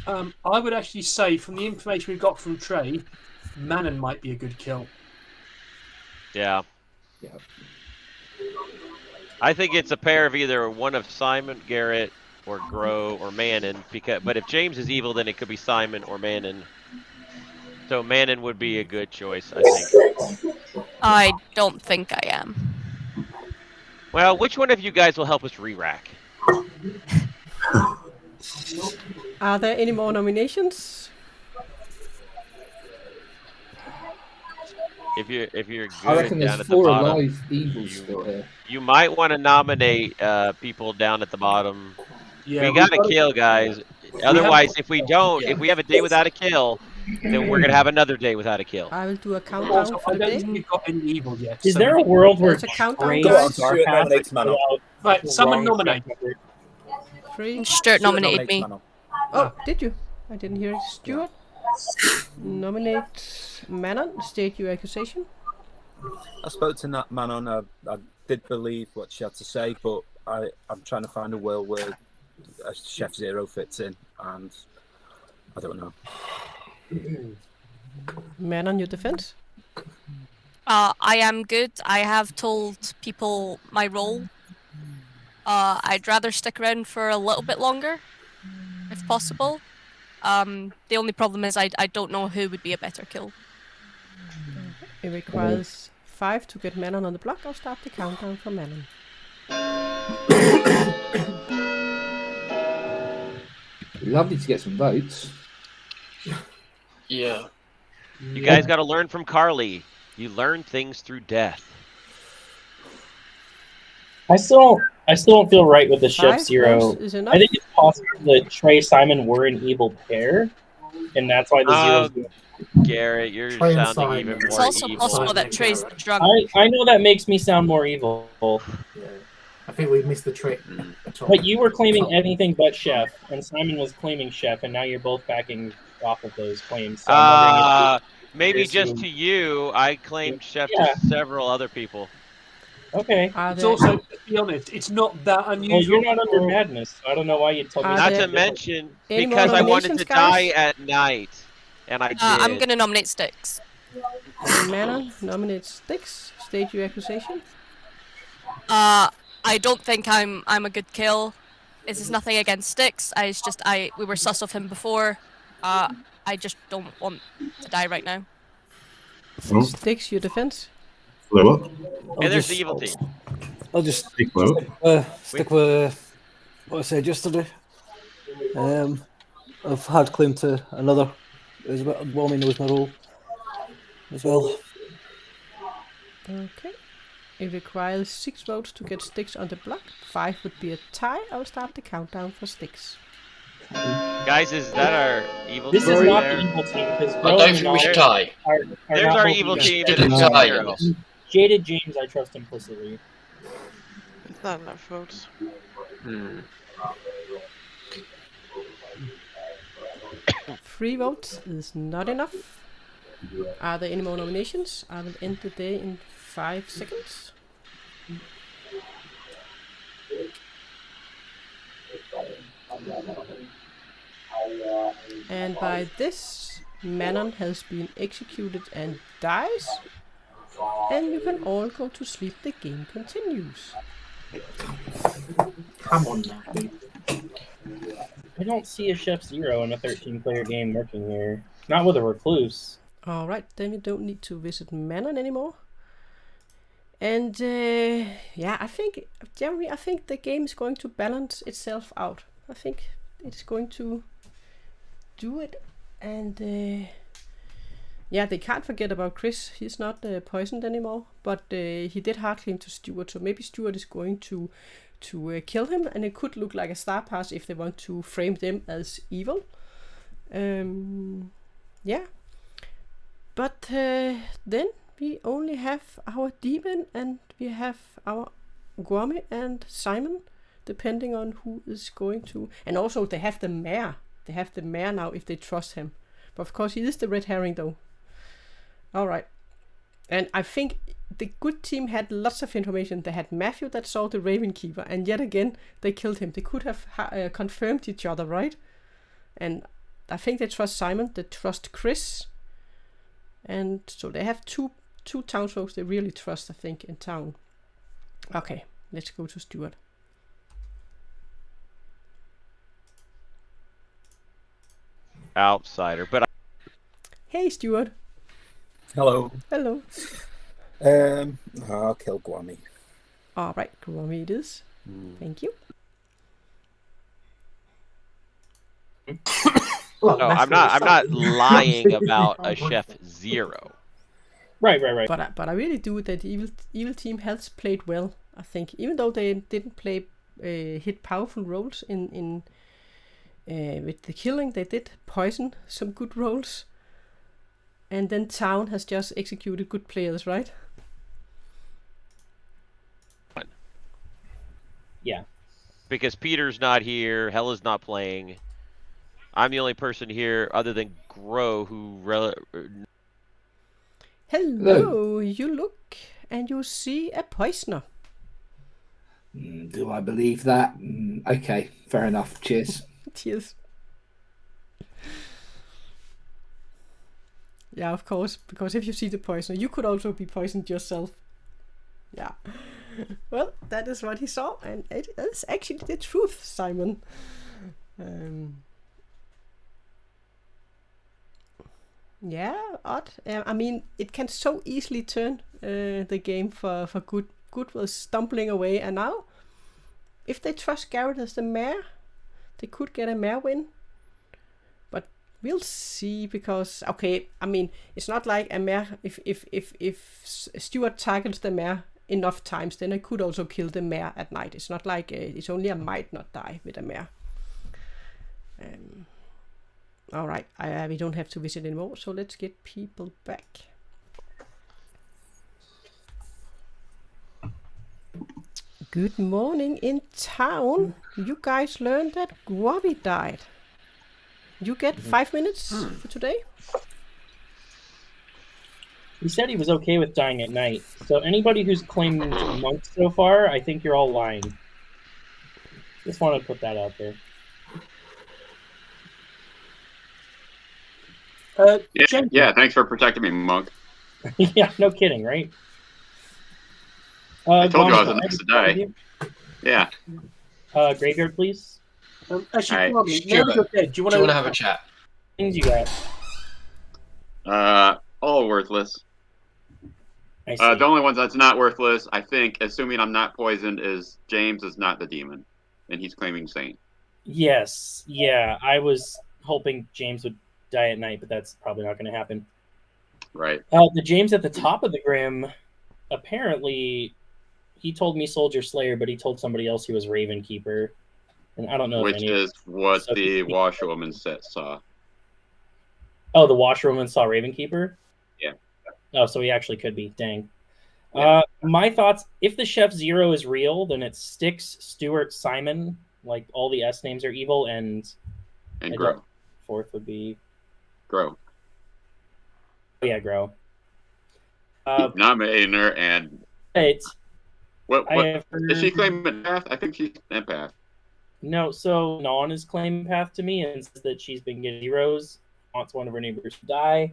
I would actually say, from the information we've got from Trey, Manon might be a good kill. Yeah. I think it's a pair of either one of Simon, Garrett, or Grow, or Manon. But if James is evil, then it could be Simon or Manon. So Manon would be a good choice, I think. I don't think I am. Well, which one of you guys will help us re-rack? Are there any more nominations? If you're I reckon good there's down at the 4 bottom, alive evils still here. you might want to nominate people down at the bottom. Yeah, we gotta kill, guys. Otherwise, if we don't, if we have a day without a kill, then we're gonna have another day without a kill. I will do a countdown Also, for I the don't day. think we've got any evil yet. Is so there a world where There's a countdown, Trey guys. Starcast without Right, someone wrong nominate. track record? 3. Stuart nominated me. Oh, did you? I didn't hear it. Stuart, nominate Manon. State your accusation. I spoke to Nat Manon. I did believe what she had to say, but I'm trying to find a world where a Chef Zero fits in, and I don't know. Manon, your defense. I am good. I have told people my role. I'd rather stick around for a little bit longer, if possible. The only problem is I don't know who would be a better kill. It requires 5 to get Manon on the block. I'll start the countdown for Manon. Lovely to get some votes. Yeah. You guys got to learn from Carly. You learn things through death. I still don't feel right with the Chef 5 Zero. votes is enough. I think it's possible that Trey Simon were an evil pair, and that's why the Zero's doing. Garrett, you're Trey and sounding Simon. even It's more also evil. possible that Trey's drunk. I know that makes me sound more evil, Yeah. I think we missed the trick. but you were claiming anything but Chef, and Simon was claiming Chef, and now you're both backing off of those claims. So I'm wondering Maybe if just to you, I claimed Chef Yeah. to several other people. Okay. It's also, to be honest, it's not that Well, unusual. you're not under madness. So I don't know why you told me. Are Not there to mention, any more because I wanted nominations, to die guys? at night, and I did. I'm gonna nominate Sticks. Manon nominates Styx. State your accusation. I don't think I'm a good kill. This is nothing against Sticks. We were sus of him before. I just don't want to die right now. Styx, your defense. Hello, what? And there's the evil team. I'll just Stick with stick with what I said yesterday. I've had claim to another. As well, Wommy knows my role as well. Okay. It requires 6 votes to get Styx on the block. 5 would be a tie. I'll start the countdown for Styx. Guys, is that our evil This team is not there? the evil team because I don't think we should tie. There's our evil team and Shouldn't it's tie Chef on Zero. this. Jaded James, I trust implicitly. It's not enough votes. Hmm. 3 votes is not enough. Are there any more nominations? I will end the day in 5 seconds. And by this, Manon has been executed and dies. And you can all go to sleep. The game continues. Come on now, dude. I don't see a Chef Zero in a 13-player game working here. Not with a recluse. Alright, then we don't need to visit Manon anymore. And yeah, I think, Jeremy, I think the game is going to balance itself out. I think it's going to do it. And yeah, they can't forget about Chris. He's not poisoned anymore. But he did hard claim to Stuart, so maybe Stuart is going to kill him. And it could look like a star pass if they want to frame them as evil. Yeah. But then we only have our demon and we have our Gwami and Simon, depending on who is going to. And also they have the mayor. They have the mayor now if they trust him. But of course he is the red herring though. Alright. And I think the good team had lots of information. They had Matthew that saw the Raven Keeper, and yet again they killed him. They could have confirmed each other, right? And I think they trust Simon. They trust Chris. And so they have two townsfolk they really trust, I think, in town. Okay, let's go to Stuart. Outsider, but Hey, Stuart. Hello. Hello. I'll kill Gwami. All right, Gwami it is. Thank you. No, I'm not lying about a Chef Zero. Right. But I really do that the evil team has played well. I think even though they didn't play hit powerful roles in with the killing, they did poison some good roles. And then town has just executed good players, right? Yeah. Because Peter's not here, Helle's not playing. I'm the only person here other than Grow who. Hello, you look and you see a poisoner. Do I believe that? Okay, fair enough. Cheers. Cheers. Yeah, of course, because if you see the poisoner, you could also be poisoned yourself. Yeah. Well, that is what he saw, and it is actually the truth, Simon. Yeah, odd. I mean, it can so easily turn the game for good. Good was stumbling away, and now, if they trust Garrett as the mayor, they could get a mayor win. But we'll see, because okay, I mean, it's not like a mayor. If Stuart tackles the mayor enough times, then I could also kill the mayor at night. It's not like it's only a might not die with a mayor. All right, we don't have to visit anymore, so let's get people back. Good morning in town. You guys learned that Grubby died. You get 5 minutes for today. He said he was okay with dying at night. So anybody who's claimed monk so far, I think you're all lying. Just want to put that out there. Yeah, thanks for protecting me, Monk. Yeah, no kidding, right? I told you I was the next to die. Yeah. Graveyard, please. Actually, All right. Stuart, do you want to have a chat? Things you got? All worthless. The only ones that's not worthless, I think, assuming I'm not poisoned, is James is not the demon, and he's claiming Saint. Yes. Yeah, I was hoping James would die at night, but that's probably not going to happen. Right. The James at the top of the Grim, apparently, he told me Soldier Slayer, but he told somebody else he was Raven Keeper, and I don't know. Which is what the washerwoman saw. Oh, the washerwoman saw Raven Keeper? Yeah. Oh, so he actually could be. Dang. Yeah. My thoughts, if the Chef Zero is real, then it's Styx, Stuart, Simon, like all the S names are evil, and Grow. Fourth would be Grow. Oh, yeah, Grow. Nominating her and what is she claiming empath? I think she's empath. No, so Non is claiming empath to me and says that she's been getting heroes, wants one of her neighbors to die.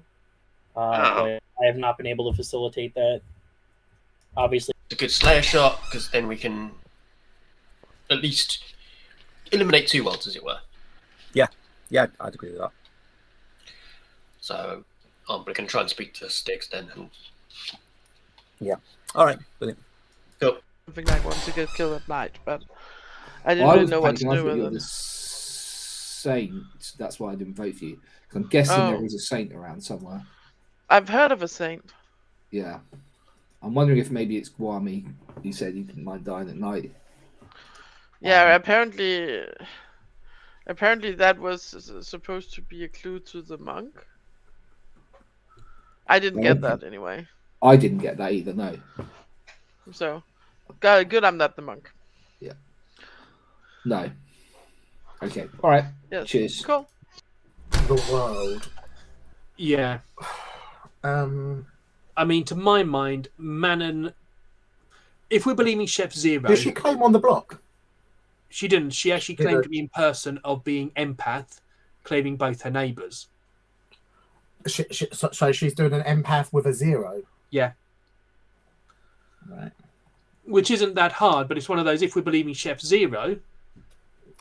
But I have not been able to facilitate that. Obviously, it's a good Slayer shot, because then we can at least eliminate two worlds, as it were. Yeah, I'd agree with that. So we can try and speak to Styx then. Yeah. All right. Brilliant. Cool. Something like want to get killed at night, but I didn't really know what to do with you're it. the saint. That's why I didn't vote for you. I'm guessing there is a saint around somewhere. I've heard of a saint. Yeah. I'm wondering if maybe it's Guami. He said he didn't mind dying at night. Yeah, apparently that was supposed to be a clue to the monk. I didn't get that anyway. I didn't get that either, no. So, good I'm not the monk. Yeah. No. Okay. All right. Yes. Cheers. Cool. The world. Yeah. I mean, to my mind, Manon, if we're believing Chef Zero... Did she claim on the block? She didn't. She actually claimed to be in person of being empath, claiming both her neighbours. So she's doing an empath with a 0? Yeah. Right. Which isn't that hard, but it's one of those, if we're believing Chef Zero,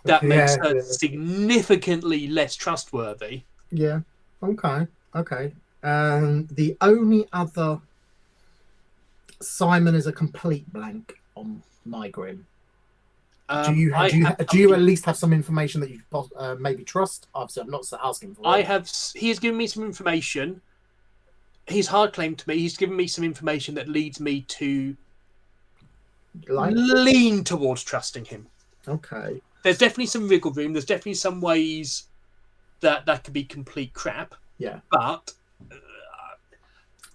that makes her significantly less trustworthy. Yeah. Okay. The only other... Simon is a complete blank on my Grim. Do you at least have some information that you maybe trust? Obviously, I'm not asking for it. He has given me some information. He's hard claimed to me. He's given me some information that leads me to lean towards trusting him. Okay. There's definitely some wiggle room. There's definitely some ways that could be complete crap. Yeah. But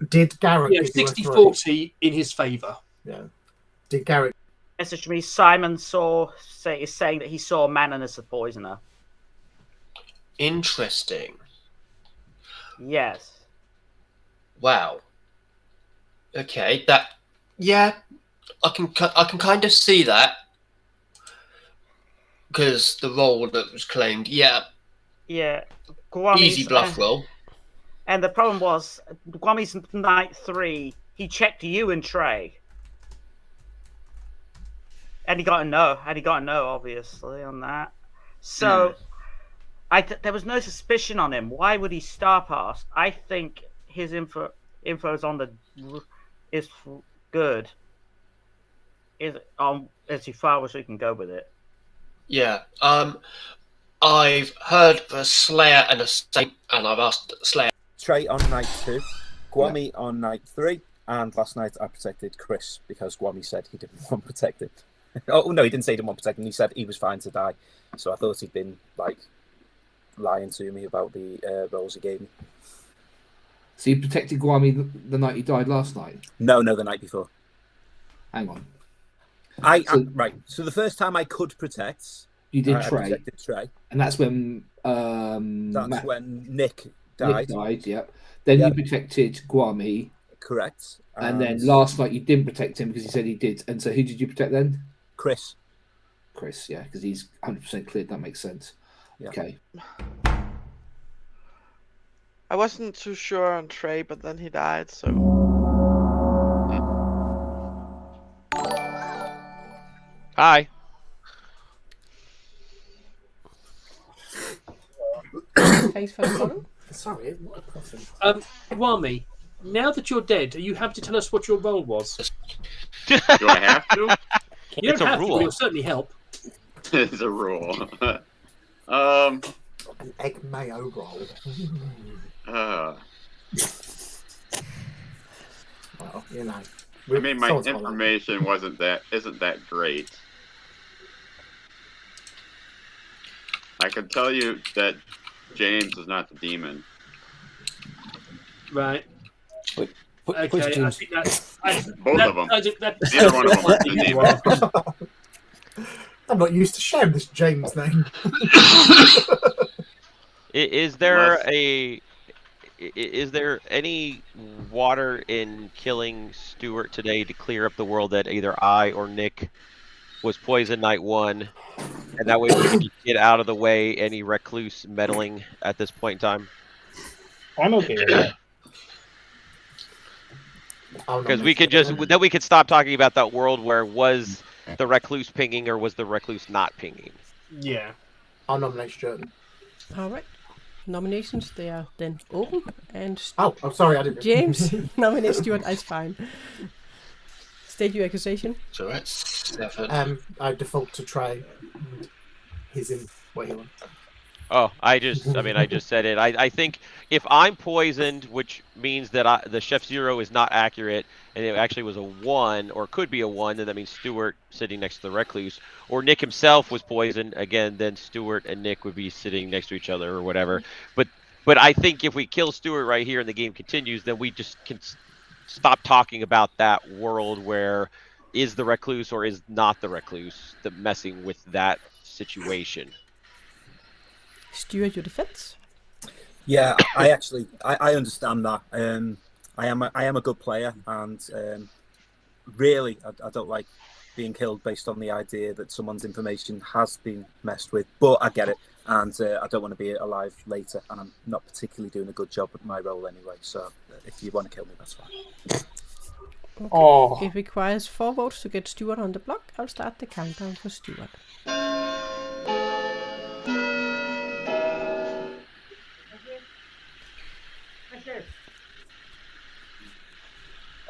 did Garrett... Yeah, 60-40 in his favour. Yeah. Did Garrett... Message me, Simon is saying that he saw Manon as the poisoner. Interesting. Yes. Wow. Okay, yeah, I can kind of see that because the role that was claimed, yeah, easy bluff roll. And the problem was, Guami's night 3, he checked you and Trey. And he got a no. Obviously, on that. So, there was no suspicion on him. Why would he star pass? I think his info is good. Is as far as we can go with it. Yeah. I've heard a Slayer and a Saint, and I've asked Slayer. Trey on night 2, Guami on night 3, and last night I protected Chris because Guami said he didn't want protected. Oh no, he didn't say he didn't want protected. He said he was fine to die. So I thought he'd been like lying to me about the roles he gave me. So you protected Guami the night he died last night? No, the night before. Hang on. Right. So the first time I could protect, you did I protected Trey, and that's when when Nick died. Yep. Then you protected Guami. Correct. And then last night you didn't protect him because he said he did. And so who did you protect then? Chris, yeah, because he's 100% cleared. That makes sense. Yeah. Okay. I wasn't too sure on Trey, but then he died, so... Hi. Thanks for the follow. Sorry, what a person. Guami, now that you're dead, are you happy to tell us what your role was? Do I have to? You It's don't a have rule. to, but it'll certainly help. It's a rule. An egg mayo roll. Well, you know. I mean, my information isn't that great. I can tell you that James is not the demon. Right. Wait, okay, I James? think that's... Both of them. Either one of them are the demon. I'm not used to sharing this James name. Is there any water in killing Stuart today to clear up the world that either I or Nick was poisoned night 1, and that way we can get out of the way any recluse meddling at this point in time? I'm okay with that. Because we could stop talking about that world where was the recluse pinging or was the recluse not pinging. Yeah. I'll nominate Stuart. All right. Nominations, they are then open. And I'm sorry, I didn't. James, nominate Stuart. That's fine. State your accusation. So that's 7. I default to Trey. He's in what he wants. Oh, I just said it. I think if I'm poisoned, which means that the Chef Zero is not accurate, and it actually was a 1, or could be a 1, then that means Stuart sitting next to the recluse, or Nick himself was poisoned, again, then Stuart and Nick would be sitting next to each other or whatever. But I think if we kill Stuart right here and the game continues, then we just can stop talking about that world where is the recluse or is not the recluse messing with that situation. Stuart, your defense? Yeah, I understand that. I am a good player, and really, I don't like being killed based on the idea that someone's information has been messed with. But I get it, and I don't want to be alive later, and I'm not particularly doing a good job at my role anyway. So if you want to kill me, that's fine. Okay. Oh. It requires 4 votes to get Stuart on the block. I'll start the countdown for Stuart.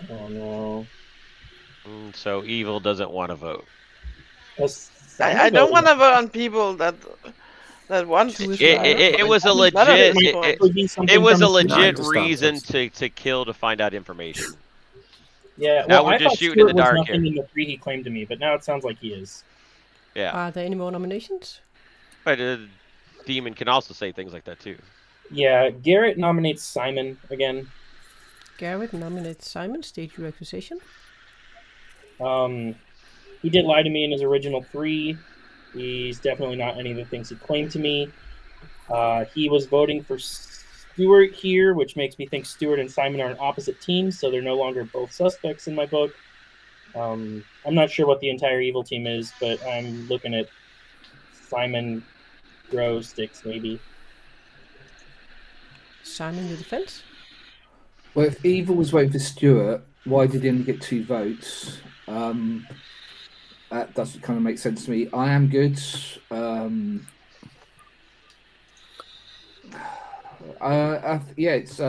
Oh no. So evil doesn't want to vote. I don't want to vote on people that want to. It was a legit. It was a legit reason to kill to find out information. Yeah. Now well, we're I just thought shooting in the Stuart was dark nothing here. in the 3 he claimed to me, but now it sounds like he is. Yeah. Are there any more nominations? But Demon can also say things like that too. Yeah. Garrett nominates Simon again. Garrett nominates Simon. State your accusation. He did lie to me in his original 3. He's definitely not any of the things he claimed to me. He was voting for Stuart here, which makes me think Stuart and Simon are on opposite teams, so they're no longer both suspects in my book. I'm not sure what the entire evil team is, but I'm looking at Simon, Grow, Sticks, maybe. Simon, your defense? Well, if evil was voting for Stuart, why did he only get 2 votes? That doesn't kind of make sense to me. I am good. Yeah, it's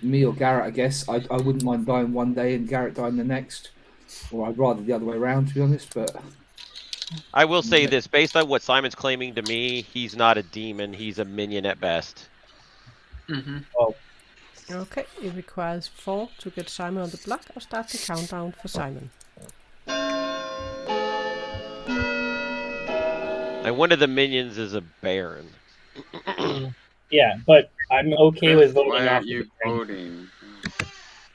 me or Garrett, I guess. I wouldn't mind dying one day and Garrett dying the next, or I'd rather the other way around, to be honest. But I will say this: based on what Simon's claiming to me, he's not a demon; he's a minion at best. Mm-hmm. Oh. Okay, it requires 4 to get Simon on the block. I'll start the countdown for Simon. And one of the minions is a Baron. Yeah, but I'm okay with voting Why off. aren't you voting?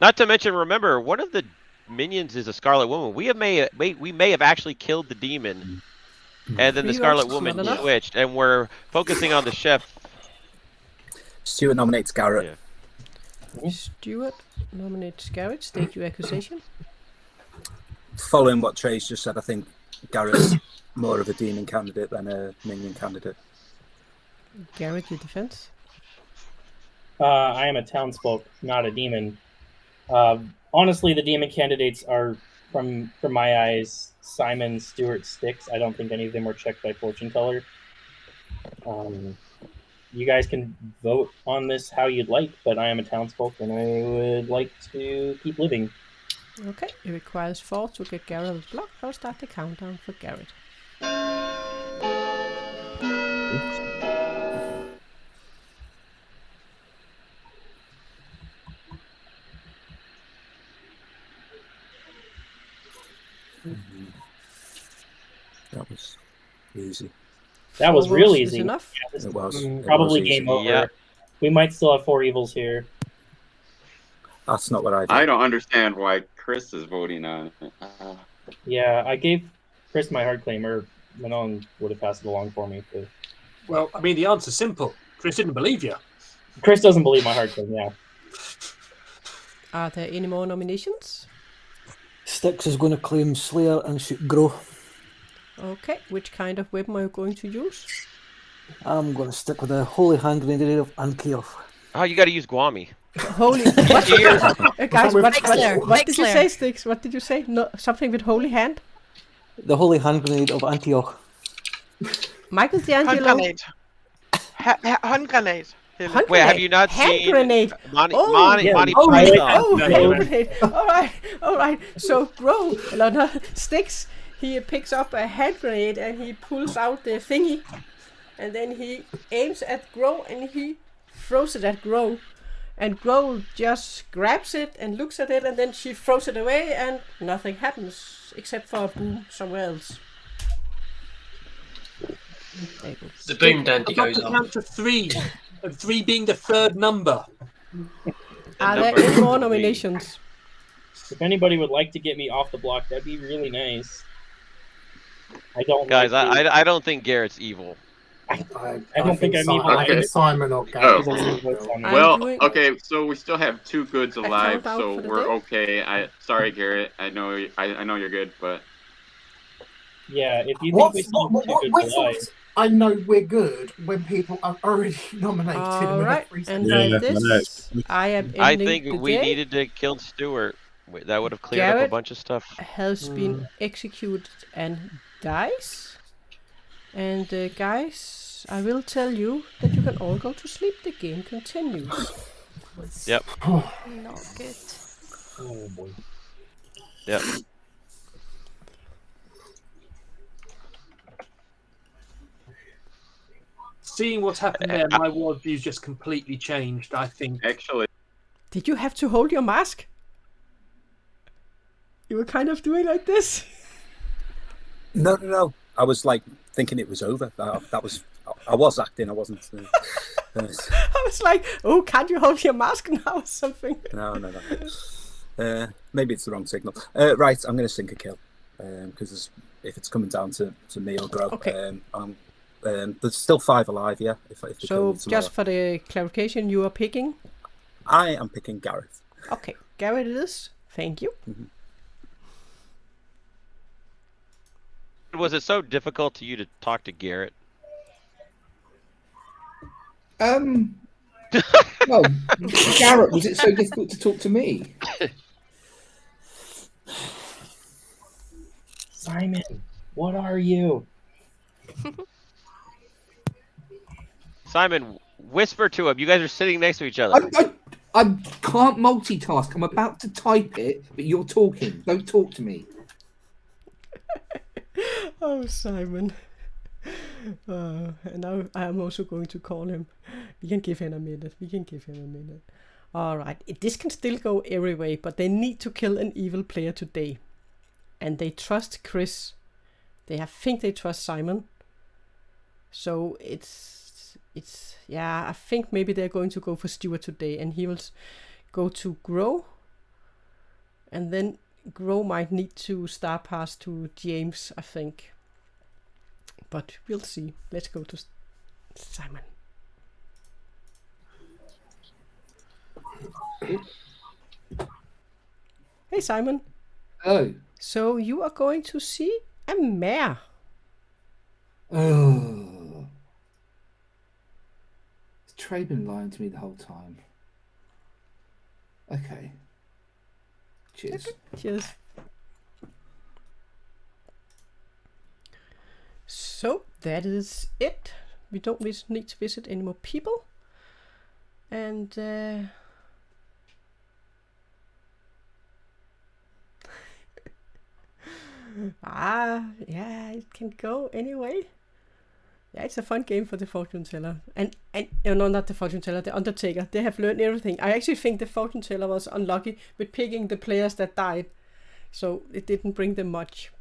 Not to mention, remember, one of the minions is a Scarlet Woman. We may have actually killed the demon, and then the Scarlet Woman switched, and we're focusing on the chef. Stuart nominates Garrett. Yeah. Stuart nominates Garrett. State your accusation. Following what Trey's just said, I think Garrett's more of a demon candidate than a minion candidate. Garrett, your defense? I am a townsfolk, not a demon. Honestly, the demon candidates are, from my eyes, Simon, Stuart, Sticks. I don't think any of them were checked by Fortune Teller. You guys can vote on this how you'd like, but I am a townsfolk and I would like to keep living. Okay, it requires 4 to get Garrett on the block. I'll start the countdown for Garrett. That was easy. That was real easy. Enough? Yeah, this It was. probably It was game easy. over. Yeah. We might still have 4 evils here. That's not what I did. I don't understand why Chris is voting on it. Yeah, I gave Chris my hard claim, or Manon would have passed it along for me. But... Well, I mean, the answer's simple. Chris didn't believe you. Chris doesn't believe my hard claim, yeah. Are there any more nominations? Sticks is going to claim Slayer and shoot Grow. Okay, which kind of weapon are you going to use? I'm going to stick with a Holy Hand Grenade of Ankiel. Oh, you got to use Guami. Holy... guys, what did you say, Sticks? What did you say? No, something with Holy Hand? The Holy Hand Grenade of Antioch. Michael D'Angelo. Hand grenade. Hand grenade. Wait, have you not hand seen grenade? Monty Hand grenade. All right. So Grow, Sticks, he picks up a hand grenade and he pulls out the thingy, and then he aims at Grow and he throws it at Grow, and Grow just grabs it and looks at it, and then she throws it away, and nothing happens except for a boom somewhere else. The boom dandy goes I'd like to off. count to 3, and 3 being the third number. Are there any more nominations? If anybody would like to get me off the block, that'd be really nice. I don't. Guys, like I don't think Garrett's evil. I don't think I'm evil. Okay. either. Simon or Garrett. Well, okay, so we still have 2 goods alive, countdown so for the we're day? okay. Sorry, Garrett. I know you're good, but Yeah, if you think we still have 2 goods alive. I know we're good when people are already nominated. All right, and Yeah, by this, I am ending I think the we day. needed to kill Stuart. That would have cleared up a Garrett bunch of stuff. has been executed and dies. And guys, I will tell you that you can all go to sleep. The game continues. Yep. Not good. Oh boy. Yep. Seeing what's happened there, my worldview's just completely changed, I think. actually, Did you have to hold your mask? You were kind of doing like this. No. I was like thinking it was over. I was acting. I wasn't. I was like, oh, can't you hold your mask now or something? No. Maybe it's the wrong signal. Right, I'm going to sink a kill because if it's coming down to me or Grow, Okay. there's still 5 alive. Yeah. If they kill So me tomorrow. just for the clarification, you are picking? I am picking Gareth. Okay, Gareth it is. Thank you. Was it so difficult to you to talk to Garrett? Well, Garrett, was it so difficult to talk to me? Simon, what are you? Simon, whisper to him. You guys are sitting next to each other. I can't multitask. I'm about to type it, but you're talking. Don't talk to me. Oh, Simon. And now I am also going to call him. We can give him a minute. All right. This can still go every way, but they need to kill an evil player today. And they trust Chris. They think they trust Simon. So it's yeah, I think maybe they're going to go for Stuart today, and he will go to Grow. And then Grow might need to star pass to James, I think. But we'll see. Let's go to Simon. Hey, Simon. Oh. So you are going to see a mare. Oh. Has Trey been lying to me the whole time? Okay. Cheers. Cheers. So that is it. We don't need to visit any more people. And yeah, it can go anyway. Yeah, it's a fun game for the fortune teller. And no, not the fortune teller, the undertaker. They have learned everything. I actually think the fortune teller was unlucky with picking the players that died. So it didn't bring them much.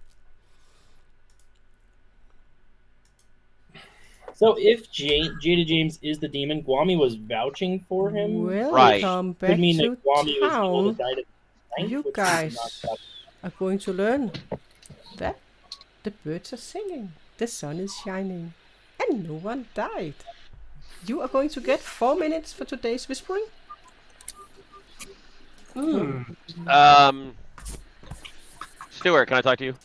So if Jada James is the demon, Guami was vouching for him. Welcome back Could mean to that Guami was the one town. that died at the night, You which is guys not that- are going to learn that the birds are singing, the sun is shining, and no one died. You are going to get 4 minutes for today's whispering. Stuart, can I talk to you?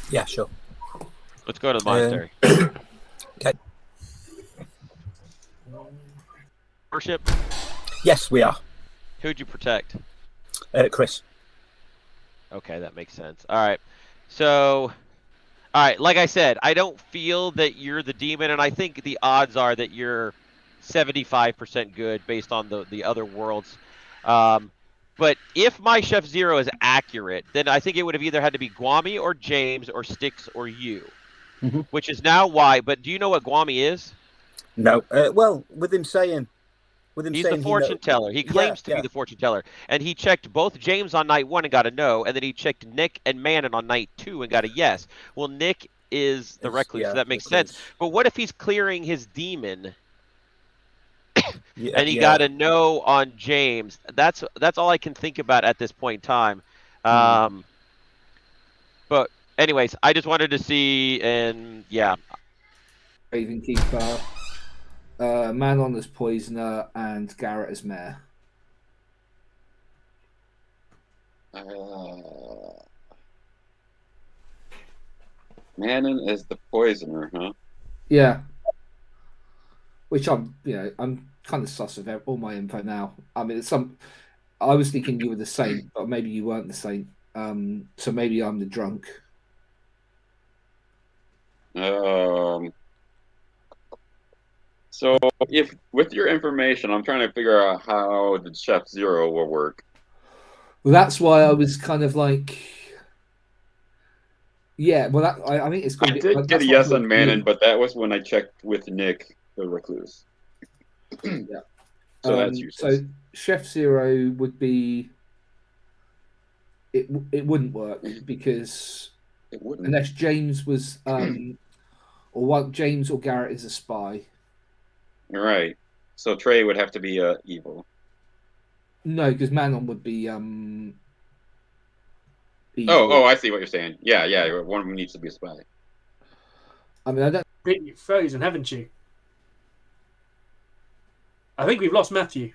Yeah, sure. Let's go to the monastery. Okay. Worship? Yes, we are. Who'd you protect? Chris. Okay, that makes sense. All right. So, all right, like I said, I don't feel that you're the demon, and I think the odds are that you're 75% good based on the other worlds. But if my Chef Zero is accurate, then I think it would have either had to be Guami or James or Styx or you, which is now why. But do you know what Guami is? No. Well, with him saying... He's the fortune teller. He claims to be the fortune teller. And he checked both James on night 1 and got a no, and then he checked Nick and Manon on night 2 and got a yes. Well, Nick is the recluse, so that makes sense. But what if he's clearing his demon and he got a no on James? That's all I can think about at this point in time. But anyways, I just wanted to see, and yeah. Raven Keeper, Manon as Poisoner, and Garrett as Mayor. Manon is the poisoner, huh? Yeah. Which I'm kind of sus of all my info now. I mean, I was thinking you were the saint, but maybe you weren't the saint. So maybe I'm the drunk. So if with your information, I'm trying to figure out how the Chef Zero will work. Well, that's why I was kind of like, yeah. Well, I think it's going I to did get a yes on Manon, but that was when I checked with Nick, the recluse. Yeah. So that's useless. So Chef Zero would be. It wouldn't work because it wouldn't, unless James was James or Garrett is a spy. Right. So Trey would have to be evil. No, because Manon would be evil. Oh, I see what you're saying. Yeah. One of them needs to be a spy. I mean, I don't. You've frozen, haven't you? I think we've lost Matthew.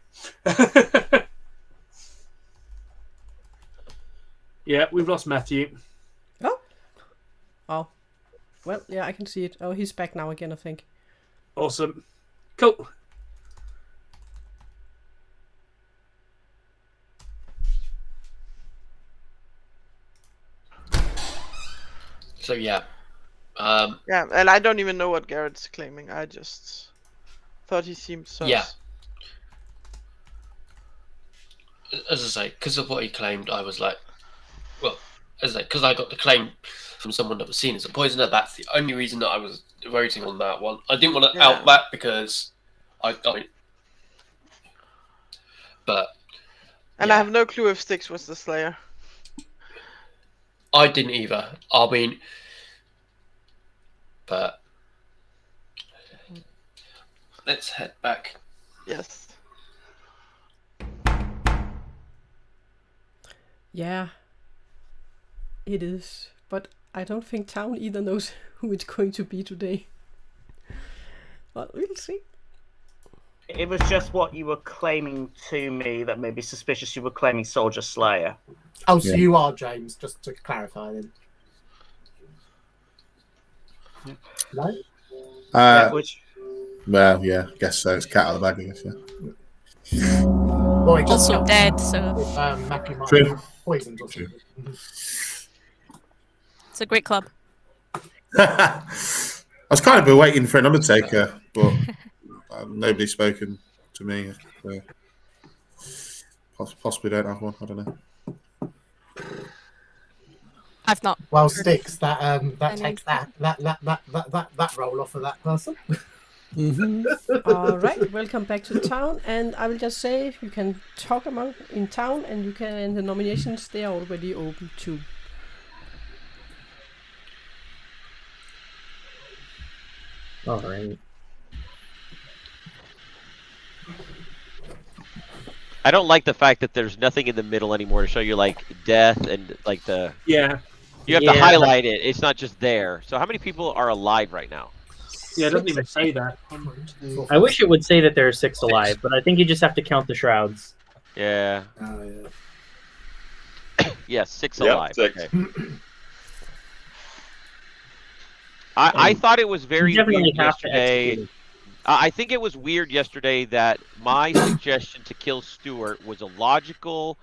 Yeah, we've lost Matthew. Oh. Well, yeah, I can see it. Oh, he's back now again, I think. Awesome. Cool. So yeah. Yeah, and I don't even know what Garrett's claiming. I just thought he seemed sus. Yeah. As I say, because of what he claimed, I was like, well, as I say, because I got the claim from someone that was seen as a poisoner, that's the only reason that I was voting on that one. I didn't want to out that because but and I have no clue if Styx was the Slayer. I didn't either. I mean, but let's head back. Yes. Yeah, it is. But I don't think Town either knows who it's going to be today. Well, we'll see. It was just what you were claiming to me that made me suspicious. You were claiming Soldier Slayer. Oh, so you are James, just to clarify then. No? Well, yeah, I guess so. It's cat out of the bag, I guess, yeah. Well, he Also dead, so Matthew might True. be poisoned or something. it's a great club. I was kind of waiting for an Undertaker, but nobody's spoken to me. Possibly don't have one. I don't know. I've not. Well, Styx, that takes that role off of that person. All right, welcome back to Town, and I will just say you can talk among in Town, and you can the nominations they are already open too. All right. I don't like the fact that there's nothing in the middle anymore to show you like death and like the. Yeah. You have to highlight it. It's not just there. So how many people are alive right now? Yeah, it doesn't even say that. I wish it would say that there are 6 alive, but I think you just have to count the shrouds. Yeah. Oh, yeah. Yes, 6 Yep, alive. 6. Okay. I thought it was very You definitely weird have to yesterday. execute it. I think it was weird yesterday that my suggestion to kill Stuart was a logical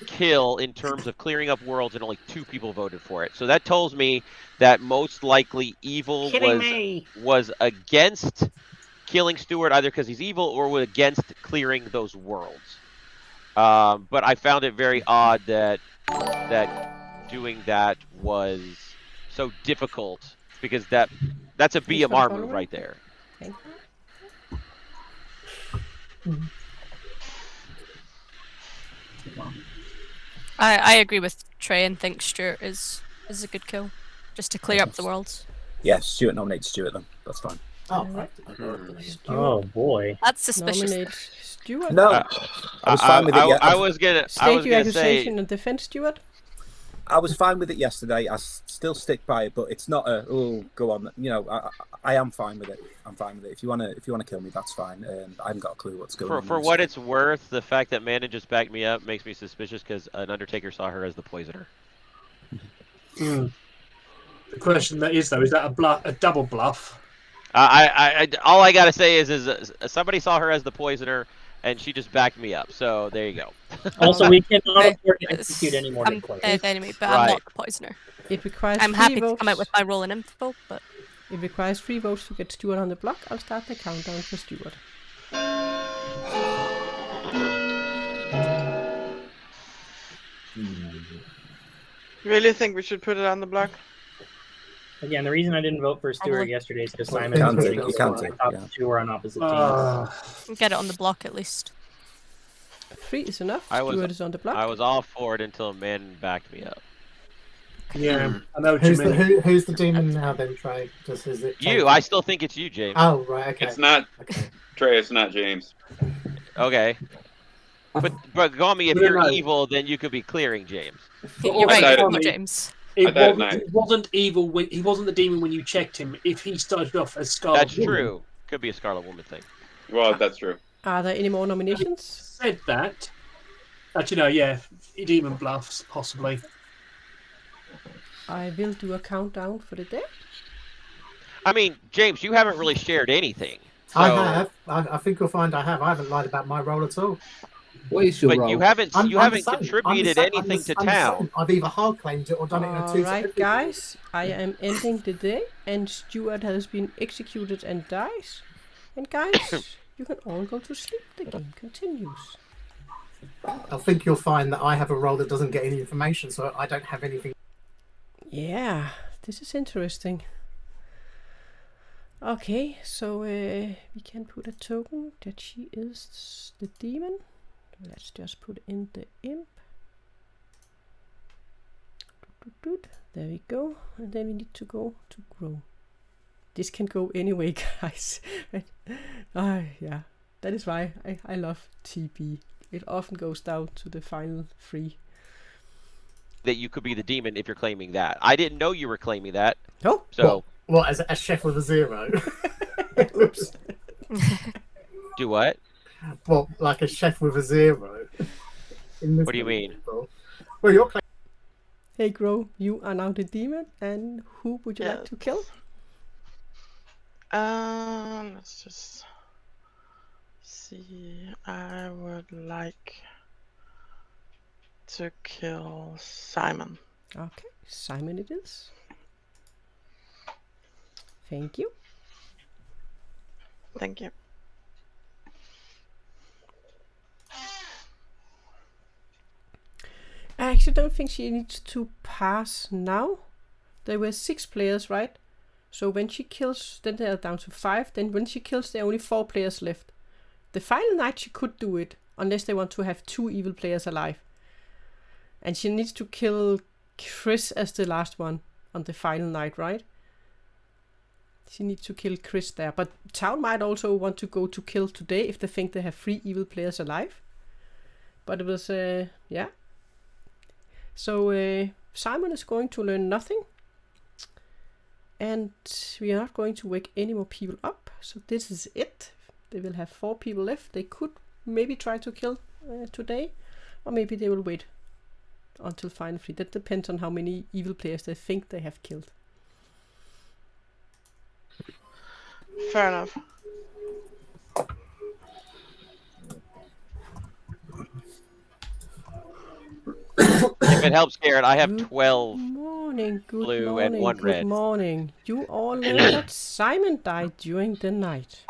kill in terms of clearing up worlds, and only 2 people voted for it. So that tells me that most likely evil was against killing Stuart, either because he's evil or was against clearing those worlds. But I found it very odd that doing that was so difficult, because that's a BMR move right there. I agree with Trey and think Stuart is a good kill, just to clear up the worlds. Yeah, Stuart nominates Stuart then. That's fine. Oh, right. Oh boy. That's suspicious. Nominate Stuart. No, I was fine with it. I was gonna State your say. accusation and defend Stuart. I was fine with it yesterday. I still stick by it, but it's not a go on. You know, I am fine with it. I'm fine with it. If you wanna kill me, that's fine. I haven't got a clue what's going on. For what it's worth, the fact that Mannon just backed me up makes me suspicious, because an Undertaker saw her as the poisoner. The question that is though, is that a double bluff? All I gotta say is somebody saw her as the poisoner, and she just backed me up. So there you go. Also, we cannot afford to execute any more. I'm dead enemy, but I'm not the poisoner. It requires I'm 3 happy votes. to come out with my role in info, but It requires 3 votes to get Stuart on the block. I'll start the countdown for Stuart. You really think we should put it on the block? Again, the reason I didn't vote for Stuart yesterday is because Simon can't was take, you can't I take, thought yeah. the 2 were on opposite teams. get it on the block at least. 3 is enough. I was Stuart is on the block. I was all for it until Mannon backed me up. Yeah, I know what you mean. Who's the demon now then, Trey? Is it You, I still think it's you, James. Oh, right, okay. It's not Trey. It's not James. Okay. But Gami, if No, you're no. evil, then you could be clearing James. You're right, decided- call me James. It wasn't evil. He wasn't the demon when you checked him. If he started off as Scarlet That's Woman, true. Could be a Scarlet Woman thing. Well, that's true. Are there any more nominations? Said that. Demon bluffs possibly. I will do a countdown for the day. I mean, James, you haven't really shared anything. So... I have. I think you'll find I have. I haven't lied about my role at all. What is your but role? you haven't contributed anything to town. I've either hard claimed it or done it in a two. Alright, guys, I am ending the day, and Stuart has been executed and dies. And guys, you can all go to sleep. The game continues. I think you'll find that I have a role that doesn't get any information, so I don't have anything. Yeah, this is interesting. Okay, so we can put a token that she is the demon. Let's just put in the imp. There we go. And then we need to go to grow. This can go anyway, guys. Yeah, that is why I love TB. It often goes down to the final 3. That you could be the demon if you're claiming that. I didn't know you were claiming that. Oh. So. What as a chef with a 0? Oops. Do what? Well, like a chef with a 0. What do you mean? Well, you're claiming. Hey, Grow, you are now the demon, and who would you like to kill? Let's just see. I would like to kill Simon. Okay, Simon it is. Thank you. Thank you. I actually don't think she needs to pass now. There were 6 players, right? So when she kills, then they are down to 5. Then when she kills, there are only 4 players left. The final night she could do it, unless they want to have 2 evil players alive. And she needs to kill Chris as the last one on the final night, right? She needs to kill Chris there. But Town might also want to go to kill today if they think they have 3 evil players alive. But it was, yeah. So Simon is going to learn nothing. And we are not going to wake any more people up. So this is it. They will have 4 people left. They could maybe try to kill today. Or maybe they will wait until final 3. That depends on how many evil players they think they have killed. Fair enough. If it helps, Garrett, I have 12 good blue morning, and 1 red. Good morning. You all learned that Simon died during the night.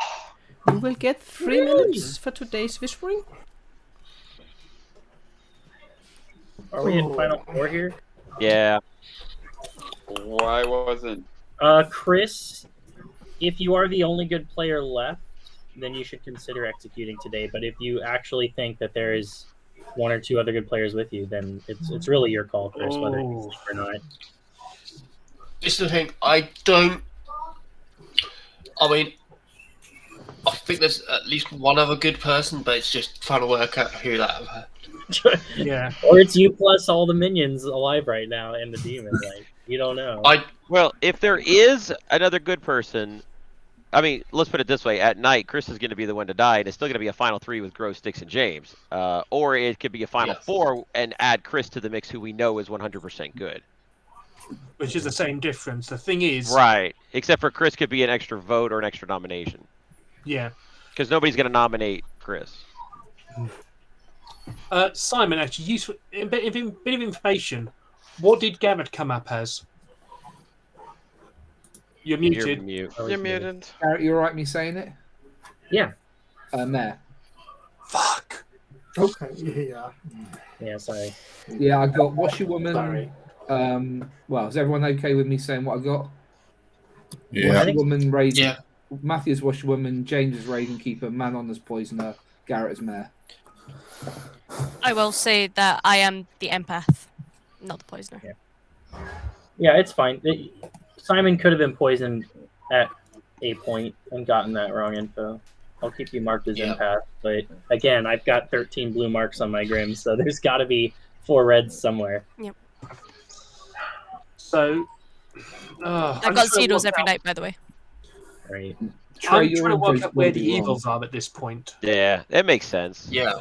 You will get 3 minutes for today's whispering. Are we in final 4 here? Yeah. Why wasn't? Chris, if you are the only good player left, then you should consider executing today. But if you actually think that there is 1 or 2 other good players with you, then it's really your call, Chris, whether you sleep or not. This is the thing. I mean, I think there's at least 1 other good person, but it's just trying to work out who that. Yeah. Or it's you plus all the minions alive right now and the demon. Like, you don't know. Well, if there is another good person, I mean, let's put it this way. At night, Chris is going to be the one to die, and it's still going to be a final 3 with Grow, Sticks, and James. Or it could be a final 4 and add Chris to the mix, who we know is 100% good. Which is the same difference. The thing is... Right. Except for Chris could be an extra vote or an extra nomination. Yeah. Because nobody's going to nominate Chris. Simon, actually, useful a bit of information. What did Garrett come up as? You're muted. You're muted. Garrett, you alright me saying it? Yeah. There. Fuck. Okay, yeah. Yeah, sorry. Yeah, I got washerwoman. Sorry. Well, is everyone okay with me saying what I got? Yeah. Washerwoman, Raven. Yeah. Matthew's washerwoman, James is Ravenkeeper, Manon as poisoner, Garrett as mayor. I will say that I am the empath, not the poisoner. Yeah, it's fine. Simon could have been poisoned at a point and gotten that wrong info. I'll keep you marked as empath, but again, I've got 13 blue marks on my Grim, so there's got to be 4 reds somewhere. Yep. So, I got zeros every night, by the way. Right. I'm trying to work out where the evils are at this point. Yeah, it makes sense. Yeah.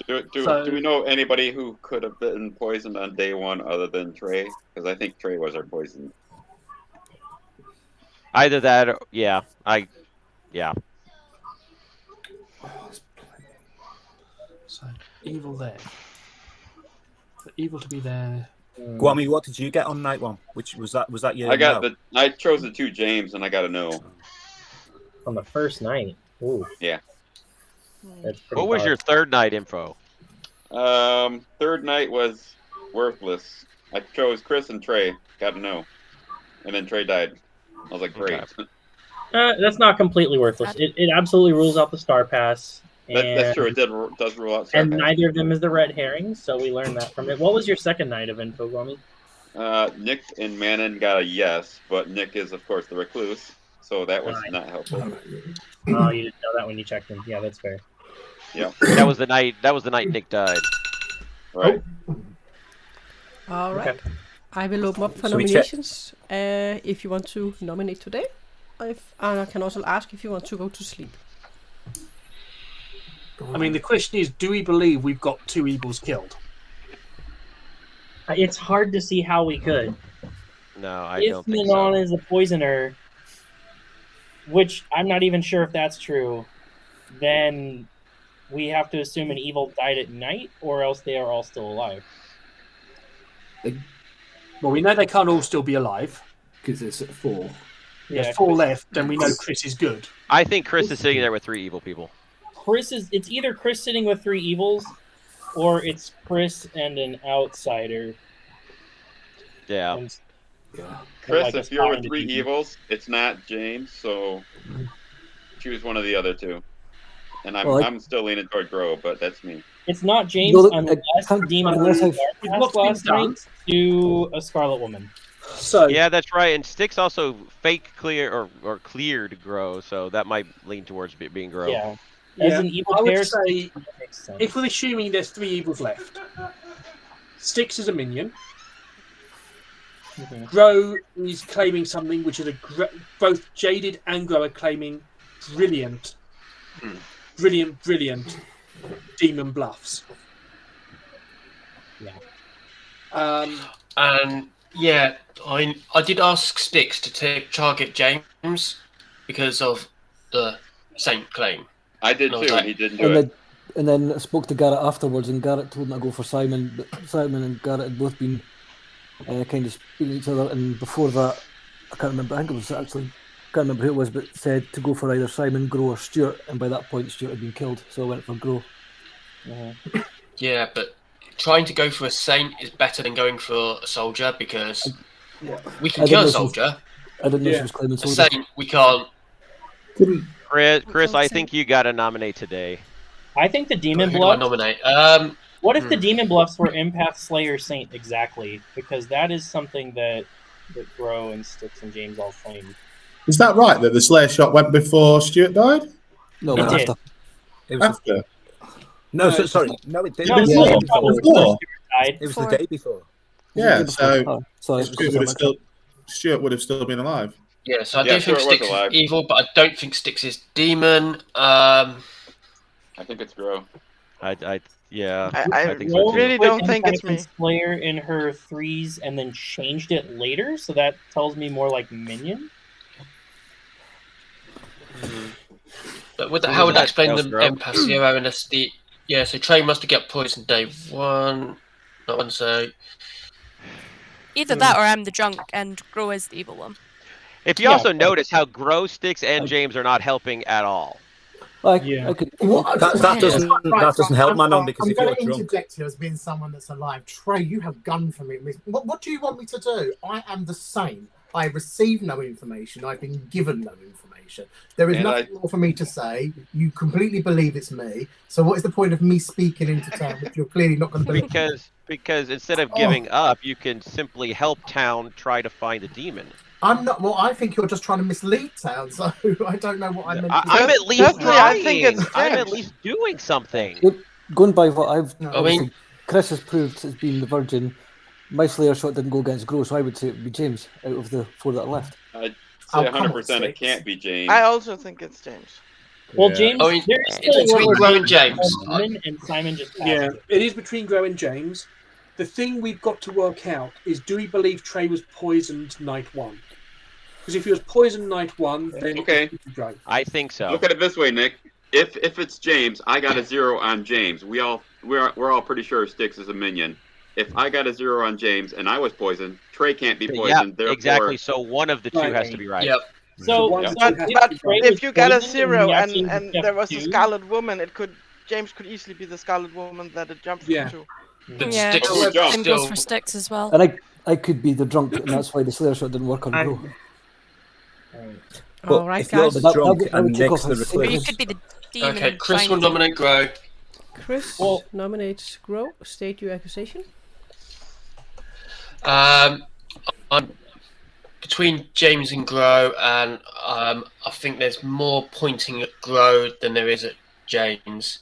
Do we know anybody who could have been poisoned on day one other than Trey? Because I think Trey was our poison. Either that or, yeah. So, evil there. The evil to be there. Guami, what did you get on night one? Which was that? Was that your? I chose the 2 James, and I got a no. On the first night. Ooh. Yeah. That's pretty What was hard. your third night info? Third night was worthless. I chose Chris and Trey. Got a no. And then Trey died. I was like, great. That's not completely worthless. It absolutely rules out the Star Pass. That's true. It does rule out Star And Pass. neither of them is the red herring, so we learned that from it. What was your second night of info, Guami? Nick and Manon got a yes, but Nick is, of course, the recluse, so that was not helpful. Oh, you didn't know that when you checked in. Yeah, that's fair. Yeah. That was the night Nick died. Right. All right. Okay. I will open up for So we check- nominations if you want to nominate today. And I can also ask if you want to go to sleep. I mean, the question is, do we believe we've got 2 evils killed? It's hard to see how we could. No, I If don't think Manon so. is a poisoner, which I'm not even sure if that's true, then we have to assume an evil died at night, or else they are all still alive. Well, we know they can't all still be alive. Because it's at 4. There's 4 left, then we know Chris is good. I think Chris is sitting there with 3 evil people. It's either Chris sitting with 3 evils, or it's Chris and an outsider. Yeah. Chris, like a if you're with spine 3 to evils, it's not James, so choose one of the other 2. And Well, I'm still leaning toward Grow, but that's me. It's not James No, unless Demon unless I've- passed last night to a Scarlet Woman. So Yeah, that's right. And Styx also fake clear or cleared Grow, so that might lean towards being Grow. Yeah. As Yeah, an evil I would pair, say, that makes sense. if we're assuming there's 3 evils left, Styx is a minion. Mhm. Grow is claiming something which is both Jaded and Grow are claiming brilliant demon bluffs. Yeah. And yeah, I did ask Styx to target James because of the Saint claim. I did And I was too, like- and he didn't do it. And then I spoke to Garrett afterwards, and Garrett told me to go for Simon. But Simon and Garrett had both been kind of speaking to each other, and before that, I can't remember. I think it was actually can't remember who it was, but said to go for either Simon, Grow, or Stuart. And by that point, Stuart had been killed, so I went for Grow. Yeah, but trying to go for a Saint is better than going for a soldier because we I can didn't kill know a she was- soldier. I didn't know she was claiming A soldier. Saint, we can't. Chris, I think you got to nominate today. I think the demon Who do I bluff. nominate? What if the demon bluffs were Empath, Slayer, Saint exactly? Because that is something that Grow and Styx and James all claim. Is that right that the Slayer shot went before Stuart died? No, It did. after. It was After? no, sorry. No, it didn't. No, It was Slayer the day shot before. was Before? before Stuart died. It was the day before. Yeah, so Oh, sorry, Stuart would have still been alive. Yeah, so I Yeah, do think Stuart was Styx alive. is evil, but I don't think Styx is demon. I think it's Grow. Yeah. I think Grow so too. really put don't think it's Empath and me. Slayer in her 3s and then changed it later, so that tells me more like minion. But how would that explain the Chaos Grow. empath 0 and SD? Yeah, so Trey must have got poisoned day 1. Not one, so Either that or I'm the drunk and Grow is the evil one. If you also notice how Grow, Styx, and James are not helping at all. I could. That doesn't help Manon because I'm if going you're to drunk. interject here as being someone that's alive. Trey, you have gun for me. What do you want me to do? I am the same. I receive no information. I've been given no information. There is And nothing more for me to say. You completely believe it's me. So what is the point of me speaking into town if you're clearly not going to believe? Because instead of giving up, you can simply help town try to find a demon. I'm not. Well, I think you're just trying to mislead town. So I don't know what I meant. I'm at least trying. I'm at least doing something. Going by what I've I mean, Chris has proved has been the virgin. My Slayer shot didn't go against Grow, so I would say it would be James out of the 4 that are left. I'd say 100% it can't be James. I also think it's James. Well, Yeah. James, I mean, there's it's still a between world Grow where and James. Simon and Simon just passed Yeah, it. it is between Grow and James. The thing we've got to work out is, do we believe Trey was poisoned night 1? Because if he was poisoned night 1, then Okay. it's Grow. I think so. Look at it this way, Nick. If it's James, I got a 0 on James. We're all pretty sure Styx is a minion. If I got a 0 on James and I was poisoned, Trey can't be poisoned. Yeah, therefore... exactly. So one of the two has to be right. Yep. So, one so of the two But has to be if you got a poisoned 0 he and actually kept there was a 2, Scarlet Woman, James could easily be the Scarlet Woman that it jumped Yeah. to. But Yeah, Styx Still jump. same goes for Styx as well. And I could be the drunk, and that's why the Slayer shot didn't work on Grow. But All right, if you're guys. the drunk That and would kick Nick's off the a Or you recluse, could be the demon. Okay, and Chris trying will to- nominate Grow. Chris Well- nominates Grow. State your accusation. I'm between James and Grow, and I think there's more pointing at Grow than there is at James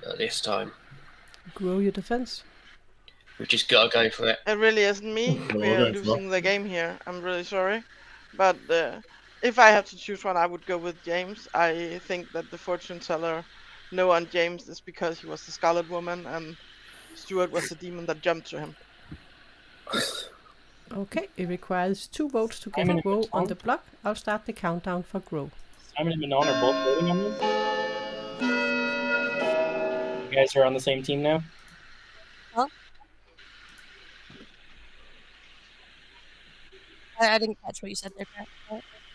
at this time. Grow your defense. We've just got to go for it. It really isn't me. No, We are that's losing the game here. I'm really sorry. But if I had to choose one, I would go with James. I think that the fortune teller no on James is because he was the Scarlet Woman and Stuart was the demon that jumped to him. Okay, it requires 2 votes to get Simon and Grow on Manon? the block. I'll start the countdown for Grow. Simon and Manon are both voting on this. You guys are on the same team now. I didn't catch what you said there, Pat.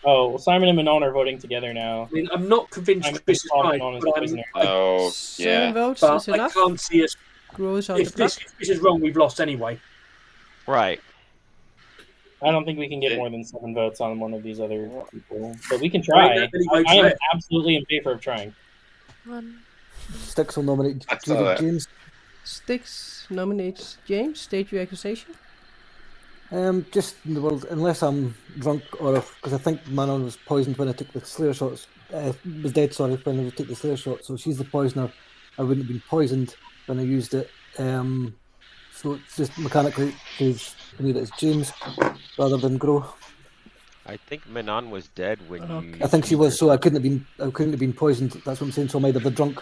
Oh, well, Simon and Manon are voting together now. I mean, I'm not convinced Simon Chris is and right, Manon is but, prisoner. Oh, 7 yeah. votes but is I enough. can't see us. Grow is on the If block. this is wrong, we've lost anyway. Right. I don't think we can get more than 7 votes on one of these other people, but we can Right, try. that many votes I am left. absolutely in favor of trying. Styx will nominate I saw that. James. Styx nominates James. State your accusation. Just in the world, unless I'm drunk or because I think Manon was poisoned when I took the Slayer shots. Was dead, sorry, when I took the Slayer shot. So she's the poisoner. I wouldn't have been poisoned when I used it. So it's just mechanically proves to me that it's James rather than Grow. I think Manon was dead when Okay. you. I think she was, so I couldn't have been poisoned. That's what I'm saying. So I'm either the drunk,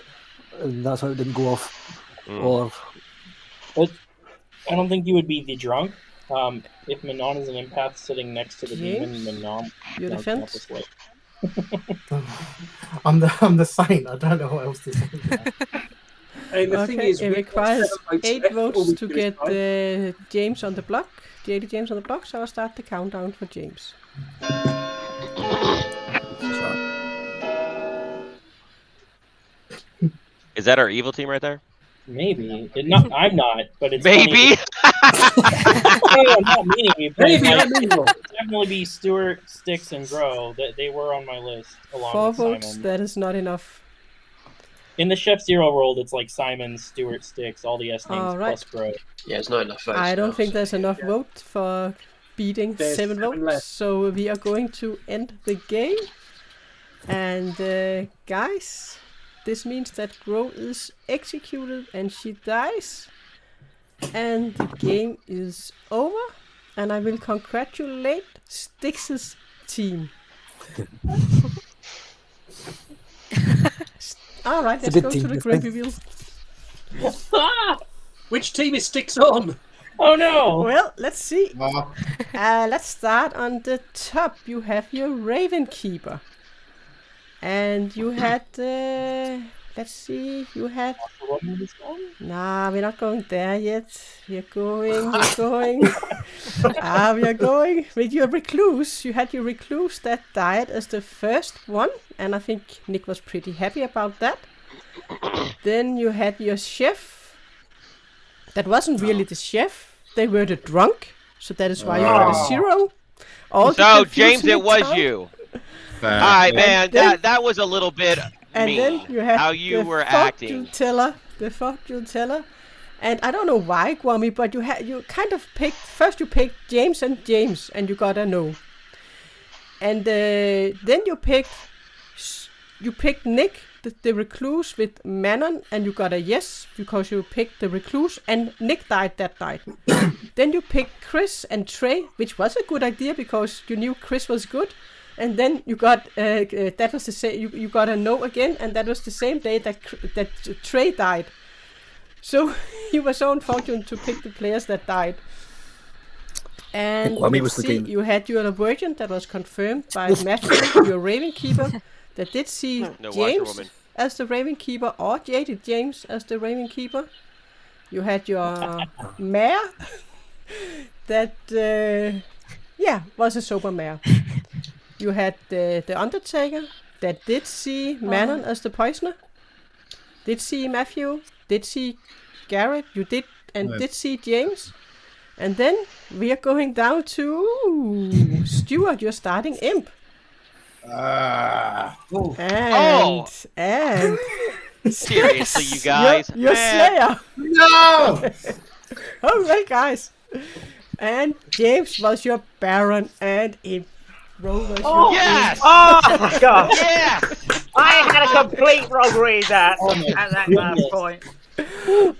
and that's how it didn't go off, or But I don't think you would be the drunk. If Manon is an empath sitting next to the James, demon, Manon. your no, defense? it's not this way. I'm the saint. I don't know what else to say. And the thing Okay, is, it we've got requires 7 votes 8 left. All votes we to do is get try. James on the block. JD James on the block, so I'll start the countdown for James. Is that our evil team right there? Maybe. I'm not, but it's Maybe. funny. No, not me. But Maybe like, I'm evil. it'd definitely be Stuart, Styx, and Grow. That they were on my list along 4 with votes, Simon. that is not enough. In the Chef Zero world, it's like Simon, Stuart, Styx, all the S names All right. plus Grow. Yeah, it's not enough votes. I don't now, think so- there's enough vote for beating There's 7 7 votes, left. so we are going to end the game. And guys, this means that Grow is executed and she dies. And the game is over. And I will congratulate Styx's team. Alright, It's a let's good go team, to the I great think. reveal. Which team is Styx on? Oh no! Well, let's see. Let's start on the top. You have your Raven Keeper. And you had, let's see, you had, nah, we're not going there yet. We are going with your Recluse. You had your Recluse that died as the first one. And I think Nick was pretty happy about that. Then you had your Chef. That wasn't really the Chef. They were the drunk. So that is why you got a 0. All the So confusion James, it was count. you. All right, man. then- That was a little bit And mean. then you had how you the were fortune acting. teller, and I don't know why, Gwami, but you kind of picked first. You picked James, and you got a no. And then you picked Nick, the recluse with Manon, and you got a yes because you picked the recluse, and Nick died that night. Then you picked Chris and Trey, which was a good idea because you knew Chris was good. And then you got that was the same. You got a no again, and that was the same day that Trey died. So you were so unfortunate to pick the players that died. And let's see, you had your virgin that was confirmed by Matthew, your Raven Keeper, that did see James as the Raven Keeper, or Jaded James as the Raven Keeper. You had your mare that was a sober mare. You had the Undertaker that did see Manon as the poisoner, did see Matthew, did see Garrett, you did, and did see James. And then we are going down to Stuart, you're starting Imp. And seriously, you guys, you're Slayer. No. All right, guys. And James was your Baron, and Imp. Yes! Oh my god! Yes! I had a complete wrong read at that point.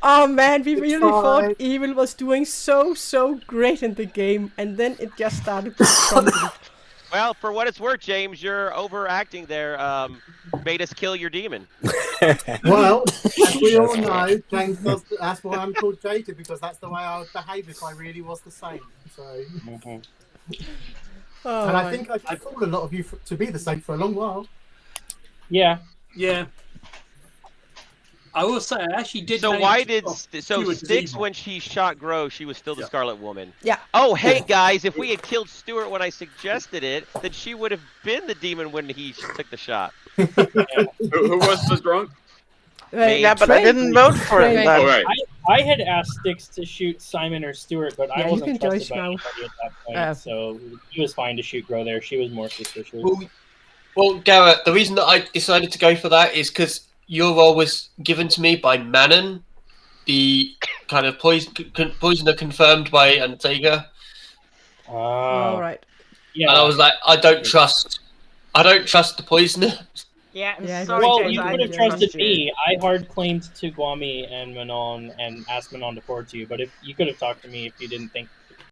Oh man, we really thought Evil was doing so great in the game, and then it just started to crumble. Well, for what it's worth, James, your overacting there made us kill your demon. Well, as we all know, James does. That's why I'm called Jaded, because that's the way I would behave if I really was the same. So. Oh, and I think I called a lot of you to be the same for a long while. Yeah. I will say, I actually did. So why did Styx, when she shot Grow, she was still the Scarlet Woman? Yeah. Oh, hey guys, if we had killed Stuart when I suggested it, then she would have been the demon when he took the shot. Who was the drunk? Yeah, but I didn't vote for it. Right. I had asked Styx to shoot Simon or Stuart, but I wasn't trusted by anybody at that point, so he was fine to shoot Grow there. She was more suspicious. Well, Garrett, the reason that I decided to go for that is because your role was given to me by Manon, the kind of poisoner confirmed by Undertaker. All right. Yeah. And I was like, I don't trust the poisoner. Yeah, sorry, well, James, you could have trusted me. I hard claimed to Guami and Manon and asked Manon to forward to you, but if you could have talked to me if you didn't think